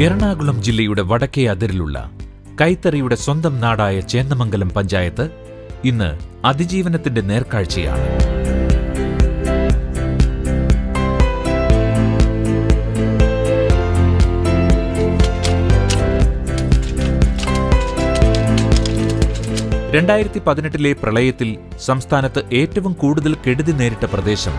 എറണാകുളം ജില്ലയുടെ വടക്കേ അതിരിലുള്ള കൈത്തറിയുടെ സ്വന്തം നാടായ ചേന്ദമംഗലം പഞ്ചായത്ത് ഇന്ന് അതിജീവനത്തിന്റെ നേർക്കാഴ്ചയാണ്. ിലെ പ്രളയത്തിൽ സംസ്ഥാനത്ത് ഏറ്റവും കൂടുതൽ കെടുതി നേരിട്ട പ്രദേശം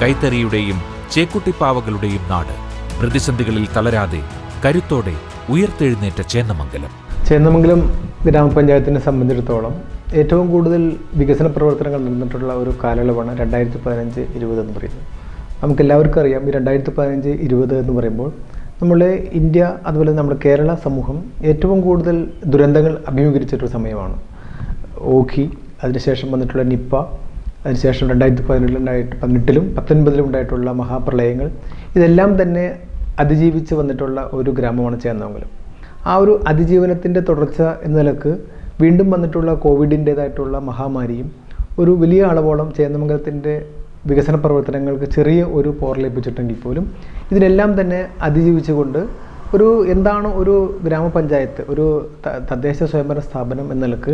കൈത്തറിയുടെയും ചേക്കുട്ടിപ്പാവകളുടെയും നാട്. പ്രതിസന്ധികളിൽ തളരാതെ കരുത്തോടെ ഉയർത്തെഴുന്നേറ്റ ചേന്ദമംഗലം. ചേന്ദമംഗലം ഗ്രാമപഞ്ചായത്തിനെ സംബന്ധിച്ചിടത്തോളം ഏറ്റവും കൂടുതൽ വികസന പ്രവർത്തനങ്ങൾ നടന്നിട്ടുള്ള ഒരു കാലയളവാണ് 2015-20 എന്ന് പറയുന്നത്. നമുക്കെല്ലാവർക്കും അറിയാം, ഈ 2015-20 എന്ന് പറയുമ്പോൾ നമ്മുടെ ഇന്ത്യ അതുപോലെ നമ്മുടെ കേരള സമൂഹം ഏറ്റവും കൂടുതൽ ദുരന്തങ്ങൾ അഭിമുഖീകരിച്ചിട്ടൊരു സമയമാണ്. ഓഖി, അതിനുശേഷം വന്നിട്ടുള്ള നിപ്പ, അതിനുശേഷം 2018-ലും 2019-ലും ഉണ്ടായിട്ടുള്ള മഹാപ്രളയങ്ങൾ, ഇതെല്ലാം തന്നെ അതിജീവിച്ച് വന്നിട്ടുള്ള ഒരു ഗ്രാമമാണ് ചേന്ദമംഗലം. ആ ഒരു അതിജീവനത്തിൻ്റെ തുടർച്ച എന്ന നിലക്ക് വീണ്ടും വന്നിട്ടുള്ള കോവിഡിൻ്റേതായിട്ടുള്ള മഹാമാരിയും ഒരു വലിയ അളവോളം ചേന്ദമംഗലത്തിൻ്റെ വികസന പ്രവർത്തനങ്ങൾക്ക് ചെറിയ ഒരു പോറലേൽപ്പിച്ചിട്ടെങ്കിൽ പോലും ഇതിനെല്ലാം തന്നെ അതിജീവിച്ചുകൊണ്ട് എന്താണ് ഒരു ഗ്രാമപഞ്ചായത്ത്, ഒരു തദ്ദേശ സ്വയംഭരണ സ്ഥാപനം എന്ന നിലക്ക്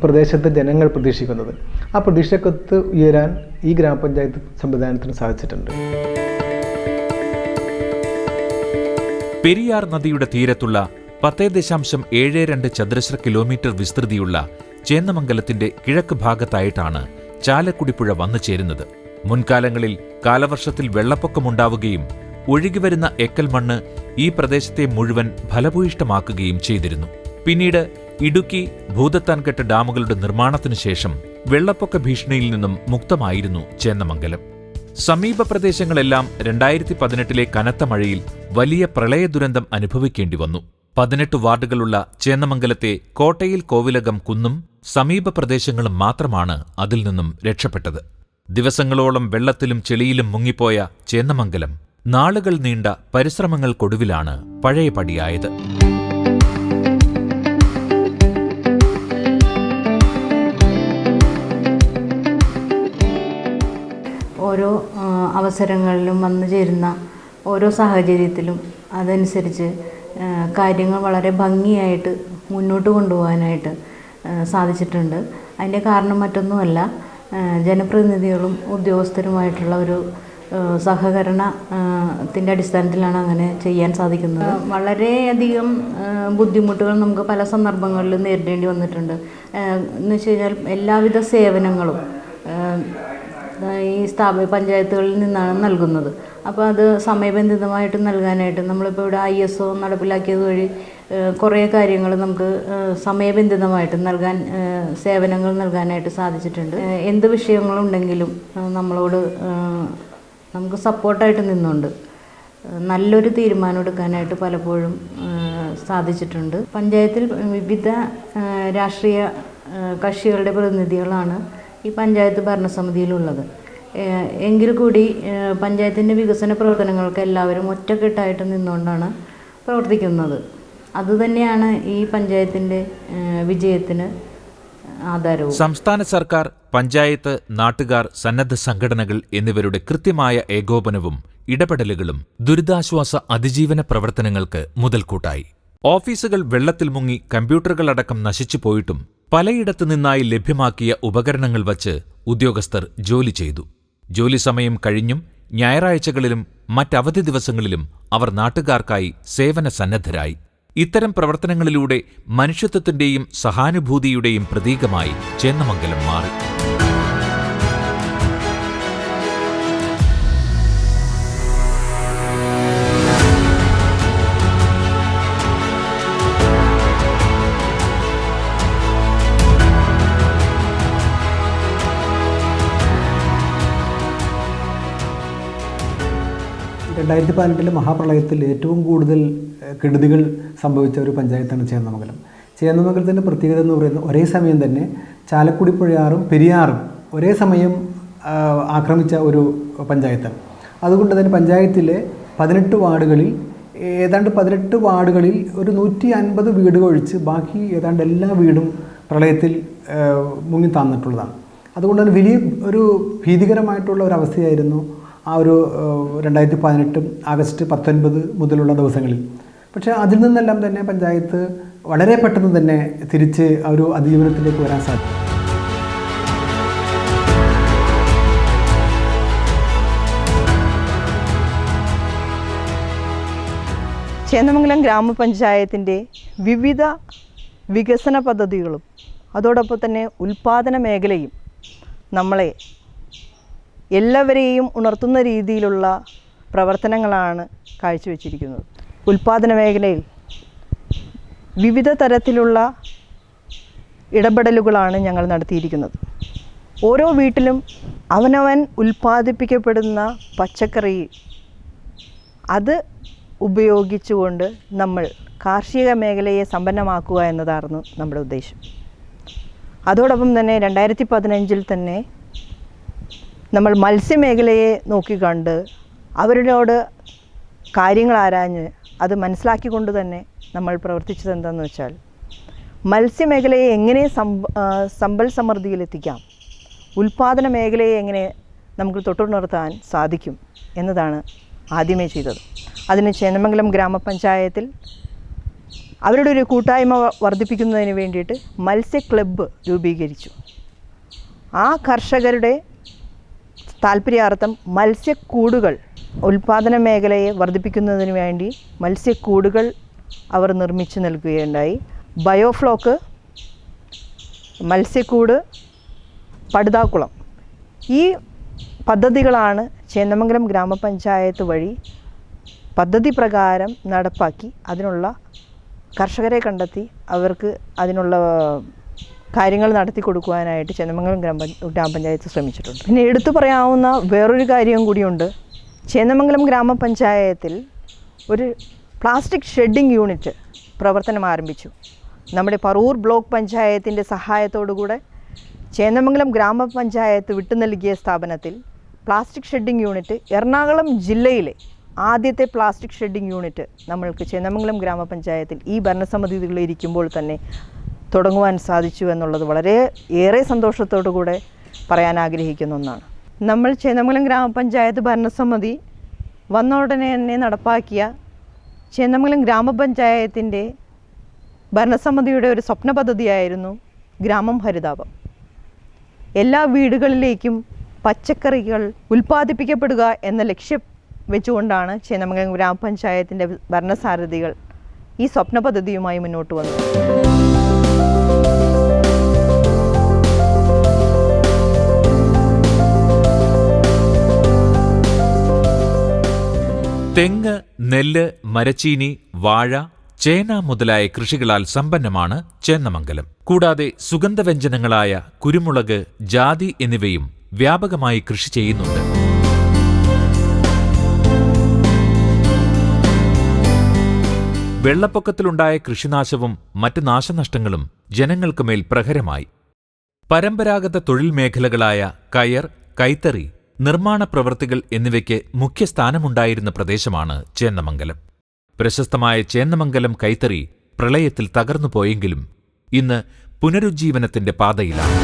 പ്രദേശത്തെ ജനങ്ങൾ പ്രതീക്ഷിക്കുന്നത്, ആ പ്രതീക്ഷക്കൊത്ത് ഉയരാൻ ഈ ഗ്രാമപഞ്ചായത്ത് സംവിധാനത്തിന് സാധിച്ചിട്ടുണ്ട്. പെരിയാർ നദിയുടെ തീരത്തുള്ള 10.72 ചതുരശ്ര കിലോമീറ്റർ വിസ്തൃതിയുള്ള ചേന്ദമംഗലത്തിന്റെ കിഴക്ക് ഭാഗത്തായിട്ടാണ് ചാലക്കുടിപ്പുഴ വന്നു ചേരുന്നത്. മുൻകാലങ്ങളിൽ കാലവർഷത്തിൽ വെള്ളപ്പൊക്കമുണ്ടാവുകയും ഒഴുകിവരുന്ന എക്കൽ മണ്ണ് ഈ പ്രദേശത്തെ മുഴുവൻ ഫലഭൂയിഷ്ടമാക്കുകയും ചെയ്തിരുന്നു. പിന്നീട് ഇടുക്കി, ഭൂതത്താൻകെട്ട് ഡാമുകളുടെ നിർമ്മാണത്തിനു ശേഷം വെള്ളപ്പൊക്ക ഭീഷണിയിൽ നിന്നും മുക്തമായിരുന്നു ചേന്ദമംഗലം. സമീപ പ്രദേശങ്ങളെല്ലാം 2018-ലെ കനത്ത മഴയിൽ വലിയ പ്രളയ ദുരന്തം അനുഭവിക്കേണ്ടി വന്നു. 18 വാർഡുകളുള്ള ചേന്ദമംഗലത്തെ കോട്ടയിൽ കോവിലകം കുന്നും സമീപ പ്രദേശങ്ങളും മാത്രമാണ് അതിൽ നിന്നും രക്ഷപ്പെട്ടത്. ദിവസങ്ങളോളം വെള്ളത്തിലും ചെളിയിലും മുങ്ങിപ്പോയ ചേന്ദമംഗലം നാളുകൾ നീണ്ട പരിശ്രമങ്ങൾക്കൊടുവിലാണ് പഴയപടിയായത്. ഓരോ അവസരങ്ങളിലും വന്നു ചേരുന്ന ഓരോ സാഹചര്യത്തിലും അതനുസരിച്ച് കാര്യങ്ങൾ വളരെ ഭംഗിയായിട്ട് മുന്നോട്ട് കൊണ്ടുപോകാനായിട്ട് സാധിച്ചിട്ടുണ്ട്. അതിൻ്റെ കാരണം മറ്റൊന്നുമല്ല, ജനപ്രതിനിധികളും ഉദ്യോഗസ്ഥരുമായിട്ടുള്ള ഒരു സഹകരണത്തിൻ്റെ അടിസ്ഥാനത്തിലാണ് അങ്ങനെ ചെയ്യാൻ സാധിക്കുന്നത്. വളരെയധികം ബുദ്ധിമുട്ടുകൾ നമുക്ക് പല സന്ദർഭങ്ങളിലും നേരിടേണ്ടി വന്നിട്ടുണ്ട്. എന്ന് വെച്ച് കഴിഞ്ഞാൽ എല്ലാവിധ സേവനങ്ങളും ഈ പഞ്ചായത്തുകളിൽ നിന്നാണ് നൽകുന്നത്. അപ്പോൾ അത് സമയബന്ധിതമായിട്ട് നൽകാനായിട്ട് നമ്മളിപ്പോൾ ഇവിടെ ISO നടപ്പിലാക്കിയത് വഴി കുറേ കാര്യങ്ങൾ നമുക്ക് സമയബന്ധിതമായിട്ട് സേവനങ്ങൾ നൽകാനായിട്ട് സാധിച്ചിട്ടുണ്ട്. എന്ത് വിഷയങ്ങളുണ്ടെങ്കിലും നമുക്ക് സപ്പോർട്ടായിട്ട് നിന്നുകൊണ്ട് നല്ലൊരു തീരുമാനം എടുക്കാനായിട്ട് പലപ്പോഴും സാധിച്ചിട്ടുണ്ട്. പഞ്ചായത്തിൽ വിവിധ രാഷ്ട്രീയ കക്ഷികളുടെ പ്രതിനിധികളാണ് ഈ പഞ്ചായത്ത് ഭരണസമിതിയിലുള്ളത്. എങ്കിൽ കൂടി പഞ്ചായത്തിൻ്റെ വികസന പ്രവർത്തനങ്ങൾക്ക് എല്ലാവരും ഒറ്റക്കെട്ടായിട്ട് നിന്നുകൊണ്ടാണ് പ്രവർത്തിക്കുന്നത്. അതുതന്നെയാണ് ഈ പഞ്ചായത്തിൻ്റെ വിജയത്തിന് ആധാരവും. സംസ്ഥാന സർക്കാർ, പഞ്ചായത്ത്, നാട്ടുകാർ, സന്നദ്ധ സംഘടനകൾ എന്നിവരുടെ കൃത്യമായ ഏകോപനവും ഇടപെടലുകളും ദുരിതാശ്വാസ അതിജീവന പ്രവർത്തനങ്ങൾക്ക് മുതൽക്കൂട്ടായി. ഓഫീസുകൾ വെള്ളത്തിൽ മുങ്ങി കമ്പ്യൂട്ടറുകളടക്കം നശിച്ചു പോയിട്ടും പലയിടത്തു നിന്നായി ലഭ്യമാക്കിയ ഉപകരണങ്ങൾ വച്ച് ഉദ്യോഗസ്ഥർ ജോലി ചെയ്തു. ജോലി സമയം കഴിഞ്ഞും ഞായറാഴ്ചകളിലും മറ്റവധി ദിവസങ്ങളിലും അവർ നാട്ടുകാർക്കായി സേവന സന്നദ്ധരായി. ഇത്തരം പ്രവർത്തനങ്ങളിലൂടെ മനുഷ്യത്വത്തിന്റെയും സഹാനുഭൂതിയുടെയും പ്രതീകമായി ചേന്ദമംഗലം മാറി. രണ്ടായിരത്തി 2018 മഹാപ്രളയത്തിൽ ഏറ്റവും കൂടുതൽ കെടുതികൾ സംഭവിച്ച ഒരു പഞ്ചായത്താണ് ചേന്ദമംഗലം. ചേന്നമംഗലത്തിൻ്റെ പ്രത്യേകത എന്ന് പറയുന്നത് ഒരേ സമയം തന്നെ ചാലക്കുടി പുഴയാറും പെരിയാറും ഒരേ സമയം ആക്രമിച്ച ഒരു പഞ്ചായത്താണ്. അതുകൊണ്ട് തന്നെ പഞ്ചായത്തിലെ 18 വാർഡുകളിൽ ഏതാണ്ട് 18 വാർഡുകളിൽ ഒരു 150 വീടുകൾ ഒഴിച്ച് ബാക്കി ഏതാണ്ട് എല്ലാ വീടും പ്രളയത്തിൽ മുങ്ങി താന്നിട്ടുള്ളതാണ്. അതുകൊണ്ട് തന്നെ വലിയ ഒരു ഭീതികരമായിട്ടുള്ള ഒരു അവസ്ഥയായിരുന്നു ആ ഒരു 2018 ആഗസ്റ്റ് 19 മുതലുള്ള ദിവസങ്ങളിൽ. പക്ഷേ അതിൽ നിന്നെല്ലാം തന്നെ പഞ്ചായത്ത് വളരെ പെട്ടെന്ന് തന്നെ തിരിച്ച് ആ ഒരു അതിജീവനത്തിലേക്ക് വരാൻ സാധിക്കും. ചേന്നമംഗലം ഗ്രാമപഞ്ചായത്തിൻ്റെ വിവിധ വികസന പദ്ധതികളും അതോടൊപ്പം തന്നെ ഉൽപ്പാദന മേഖലയും നമ്മളെ എല്ലാവരെയും ഉണർത്തുന്ന രീതിയിലുള്ള പ്രവർത്തനങ്ങളാണ് കാഴ്ചവെച്ചിരിക്കുന്നത്. ഉൽപ്പാദന മേഖലയിൽ വിവിധ തരത്തിലുള്ള ഇടപെടലുകളാണ് ഞങ്ങൾ നടത്തിയിരിക്കുന്നത്. ഓരോ വീട്ടിലും അവനവൻ ഉൽപ്പാദിപ്പിക്കപ്പെടുന്ന പച്ചക്കറി അത് ഉപയോഗിച്ചുകൊണ്ട് നമ്മൾ കാർഷിക മേഖലയെ സമ്പന്നമാക്കുക എന്നതായിരുന്നു നമ്മുടെ ഉദ്ദേശം. അതോടൊപ്പം തന്നെ 2015 തന്നെ നമ്മൾ മത്സ്യമേഖലയെ നോക്കിക്കണ്ട് അവരോട് കാര്യങ്ങൾ ആരാഞ്ഞ് അത് മനസ്സിലാക്കിക്കൊണ്ട് തന്നെ നമ്മൾ പ്രവർത്തിച്ചത് എന്താണെന്ന് വെച്ചാൽ മത്സ്യമേഖലയെ എങ്ങനെ സമ്പൽ സമൃദ്ധിയിലെത്തിക്കാം, ഉൽപ്പാദന മേഖലയെ എങ്ങനെ നമുക്ക് തൊട്ടുണർത്താൻ സാധിക്കും എന്നതാണ് ആദ്യമേ ചെയ്തത്. അതിന് ചേന്നമംഗലം ഗ്രാമപഞ്ചായത്തിൽ അവരുടെ ഒരു കൂട്ടായ്മ വർദ്ധിപ്പിക്കുന്നതിന് വേണ്ടിയിട്ട് മത്സ്യ ക്ലബ്ബ് രൂപീകരിച്ചു. ആ കർഷകരുടെ താല്പര്യാർത്ഥം മത്സ്യക്കൂടുകൾ ഉൽപ്പാദന മേഖലയെ വർദ്ധിപ്പിക്കുന്നതിന് വേണ്ടി മത്സ്യക്കൂടുകൾ അവർ നിർമ്മിച്ചു നൽകുകയുണ്ടായി. ബയോഫ്ലോക്ക്, മത്സ്യക്കൂട്, പടുതാക്കുളം ഈ പദ്ധതികളാണ് ചേന്നമംഗലം ഗ്രാമപഞ്ചായത്ത് വഴി പദ്ധതി പ്രകാരം നടപ്പാക്കി അതിനുള്ള കർഷകരെ കണ്ടെത്തി അവർക്ക് അതിനുള്ള കാര്യങ്ങൾ നടത്തി കൊടുക്കുവാനായിട്ട് ചേന്നമംഗലം ഗ്രാമപഞ്ചായത്ത് ശ്രമിച്ചിട്ടുണ്ട്. പിന്നെ എടുത്തു പറയാവുന്ന വേറൊരു കാര്യവും കൂടിയുണ്ട്. ചേന്നമംഗലം ഗ്രാമപഞ്ചായത്തിൽ ഒരു പ്ലാസ്റ്റിക് ഷെഡിംഗ് യൂണിറ്റ് പ്രവർത്തനം ആരംഭിച്ചു. നമ്മുടെ പറവൂർ ബ്ലോക്ക് പഞ്ചായത്തിൻ്റെ സഹായത്തോടുകൂടെ ചേന്നമംഗലം ഗ്രാമപഞ്ചായത്ത് വിട്ടു നൽകിയ സ്ഥാപനത്തിൽ പ്ലാസ്റ്റിക് ഷെഡിംഗ് യൂണിറ്റ് എറണാകുളം ജില്ലയിലെ ആദ്യത്തെ പ്ലാസ്റ്റിക് ഷെഡിംഗ് യൂണിറ്റ് നമ്മൾക്ക് ചേന്നമംഗലം ഗ്രാമപഞ്ചായത്തിൽ ഈ ഭരണസമിതികൾ ഇരിക്കുമ്പോൾ തന്നെ തുടങ്ങുവാൻ സാധിച്ചു എന്നുള്ളത് വളരെ ഏറെ സന്തോഷത്തോടു കൂടെ പറയാൻ ആഗ്രഹിക്കുന്ന ഒന്നാണ്. നമ്മൾ ചേന്നമംഗലം ഗ്രാമപഞ്ചായത്ത് ഭരണസമിതി വന്ന ഉടനെ തന്നെ നടപ്പാക്കിയ ചേന്നമംഗലം ഗ്രാമപഞ്ചായത്തിൻ്റെ ഭരണസമിതിയുടെ ഒരു സ്വപ്ന പദ്ധതിയായിരുന്നു ഗ്രാമം ഹരിതാപം. എല്ലാ വീടുകളിലേക്കും പച്ചക്കറികൾ ഉൽപ്പാദിപ്പിക്കപ്പെടുക എന്ന ലക്ഷ്യം വെച്ചുകൊണ്ടാണ് ചേന്നമംഗലം ഗ്രാമപഞ്ചായത്തിൻ്റെ ഭരണസാരഥികൾ ഈ സ്വപ്ന പദ്ധതിയുമായി മുന്നോട്ട് വന്നത്. തെങ്ങ്, നെല്ല്, മരച്ചീനി, വാഴ, ചേന മുതലായ കൃഷികളാൽ സമ്പന്നമാണ് ചേന്നമംഗലം. കൂടാതെ സുഗന്ധവ്യഞ്ജനങ്ങളായ കുരുമുളക്, ജാതി എന്നിവയും വ്യാപകമായി കൃഷി ചെയ്യുന്നുണ്ട്. വെള്ളപ്പൊക്കത്തിലുണ്ടായ കൃഷിനാശവും മറ്റ് നാശനഷ്ടങ്ങളും ജനങ്ങൾക്ക് മേൽ പ്രഹരമായി. പരമ്പരാഗത തൊഴിൽ മേഖലകളായ കയർ, കൈത്തറി, നിർമ്മാണ പ്രവൃത്തികൾ എന്നിവയ്ക്ക് മുഖ്യസ്ഥാനമുണ്ടായിരുന്ന പ്രദേശമാണ് ചേന്നമംഗലം. പ്രശസ്തമായ ചേന്നമംഗലം കൈത്തറി പ്രളയത്തിൽ തകർന്നുപോയെങ്കിലും ഇന്ന് പുനരുജ്ജീവനത്തിന്റെ പാതയിലാണ്.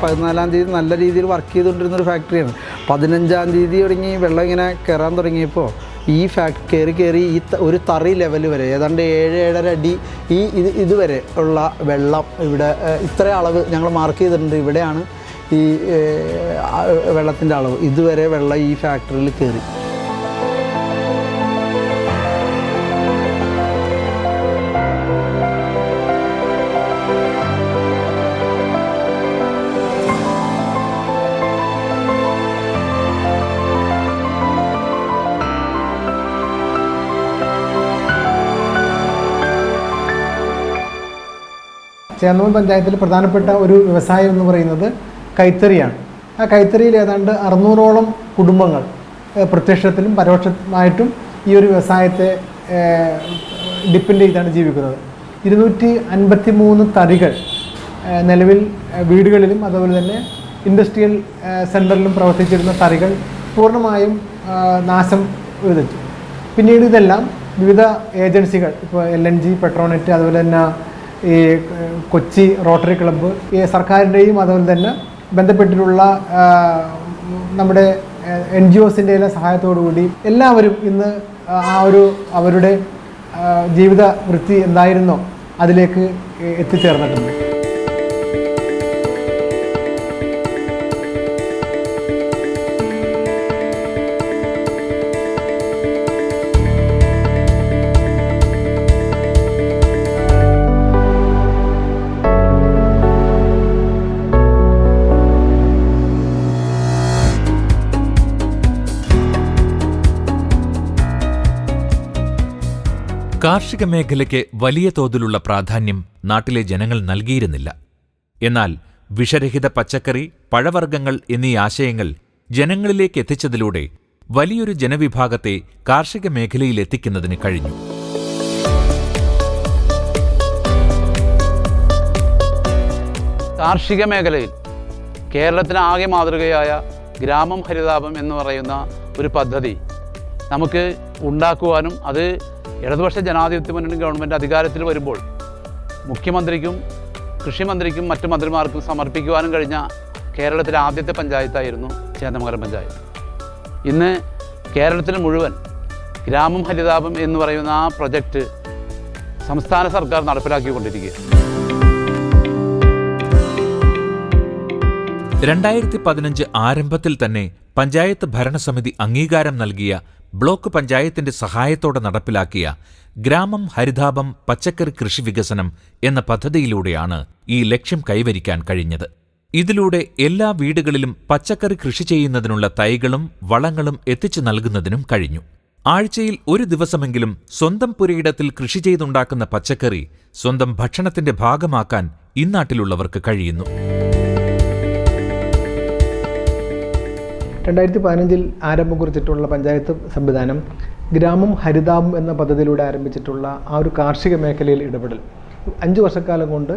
പതിനാലാം തീയതി നല്ല രീതിയിൽ വർക്ക് ചെയ്തുകൊണ്ടിരുന്നൊരു ഫാക്ടറിയാണ്. 15-ാം തീയതി തുടങ്ങി വെള്ളം ഇങ്ങനെ കയറാൻ തുടങ്ങിയപ്പോൾ ഈ കയറി ഒരു തറി ലെവൽ വരെ ഏതാണ്ട് 7-7.5 അടി ഇതുവരെ ഉള്ള വെള്ളം ഇവിടെ ഇത്ര അളവ് ഞങ്ങൾ മാർക്ക് ചെയ്തിട്ടുണ്ട്. ഇവിടെയാണ് ഈ വെള്ളത്തിൻ്റെ അളവ്. ഇതുവരെ വെള്ളം ഈ ഫാക്ടറിയിൽ കയറി. ചേന്നമംഗലം പഞ്ചായത്തിൽ പ്രധാനപ്പെട്ട ഒരു വ്യവസായം എന്ന് പറയുന്നത് കൈത്തറിയാണ്. ആ കൈത്തറിയിൽ ഏതാണ്ട് 600ഓളം കുടുംബങ്ങൾ പ്രത്യക്ഷത്തിലും പരോക്ഷമായിട്ടും ഈ ഒരു വ്യവസായത്തെ ഡിപ്പെൻഡ് ചെയ്താണ് ജീവിക്കുന്നത്. 253 തറികൾ നിലവിൽ വീടുകളിലും അതുപോലെ തന്നെ ഇൻഡസ്ട്രിയൽ സെൻറ്ററിലും പ്രവർത്തിച്ചിരുന്ന തറികൾ പൂർണ്ണമായും നാശം വിതച്ചു. പിന്നീട് ഇതെല്ലാം വിവിധ ഏജൻസികൾ, ഇപ്പോൾ LNG, പെട്രോനെറ്റ്, അതുപോലെ തന്നെ ഈ കൊച്ചി റോട്ടറി ക്ലബ്ബ്, ഈ സർക്കാരിൻ്റെയും അതുപോലെ തന്നെ ബന്ധപ്പെട്ടിട്ടുള്ള നമ്മുടെ NGOസിൻ്റെ സഹായത്തോടു കൂടി എല്ലാവരും ഇന്ന് ആ ഒരു അവരുടെ ജീവിത വൃത്തി എന്തായിരുന്നോ അതിലേക്ക് എത്തിച്ചേർന്നിട്ടുണ്ട്. കാർഷിക മേഖലയ്ക്ക് വലിയ തോതിലുള്ള പ്രാധാന്യം നാട്ടിലെ ജനങ്ങൾ നൽകിയിരുന്നില്ല. എന്നാൽ വിഷരഹിത പച്ചക്കറി, പഴവർഗ്ഗങ്ങൾ എന്നീ ആശയങ്ങൾ ജനങ്ങളിലേക്ക് എത്തിച്ചതിലൂടെ വലിയൊരു ജനവിഭാഗത്തെ കാർഷിക മേഖലയിൽ എത്തിക്കുന്നതിന് കഴിഞ്ഞു. കാർഷിക മേഖലയിൽ കേരളത്തിന് ആകെ മാതൃകയായ ഗ്രാമം ഹരിതാപം എന്ന് പറയുന്ന ഒരു പദ്ധതി നമുക്ക് ഉണ്ടാക്കുവാനും അത് ഇടതുപക്ഷ ജനാധിപത്യ മുന്നണി ഗവൺമെൻറ് അധികാരത്തിൽ വരുമ്പോൾ മുഖ്യമന്ത്രിക്കും കൃഷിമന്ത്രിക്കും മറ്റു മന്ത്രിമാർക്കും സമർപ്പിക്കുവാനും കഴിഞ്ഞ കേരളത്തിലെ ആദ്യത്തെ പഞ്ചായത്തായിരുന്നു ചേന്നമംഗലം പഞ്ചായത്ത്. ഇന്ന് കേരളത്തിൽ മുഴുവൻ ഗ്രാമം ഹരിതാപം എന്ന് പറയുന്ന ആ പ്രൊജക്റ്റ് സംസ്ഥാന സർക്കാർ നടപ്പിലാക്കിക്കൊണ്ടിരിക്കുകയാണ്. 2015 ആരംഭത്തിൽ തന്നെ പഞ്ചായത്ത് ഭരണസമിതി അംഗീകാരം നൽകിയ ബ്ലോക്ക് പഞ്ചായത്തിന്റെ സഹായത്തോടെ നടപ്പിലാക്കിയ ഗ്രാമം ഹരിതാപം പച്ചക്കറി കൃഷി വികസനം എന്ന പദ്ധതിയിലൂടെയാണ് ഈ ലക്ഷ്യം കൈവരിക്കാൻ കഴിഞ്ഞത്. ഇതിലൂടെ എല്ലാ വീടുകളിലും പച്ചക്കറി കൃഷി ചെയ്യുന്നതിനുള്ള തൈകളും വളങ്ങളും എത്തിച്ചു നൽകുന്നതിനും കഴിഞ്ഞു. ആഴ്ചയിൽ ഒരു ദിവസമെങ്കിലും സ്വന്തം പുരയിടത്തിൽ കൃഷി ചെയ്തുണ്ടാക്കുന്ന പച്ചക്കറി സ്വന്തം ഭക്ഷണത്തിന്റെ ഭാഗമാക്കാൻ ഇന്നാട്ടിലുള്ളവർക്ക് കഴിയുന്നു. 2015 ആരംഭം കുറിച്ചിട്ടുള്ള പഞ്ചായത്ത് സംവിധാനം ഗ്രാമം ഹരിതാപം എന്ന പദ്ധതിയിലൂടെ ആരംഭിച്ചിട്ടുള്ള ആ ഒരു കാർഷിക മേഖലയിൽ ഇടപെടൽ 5 വർഷക്കാലം കൊണ്ട്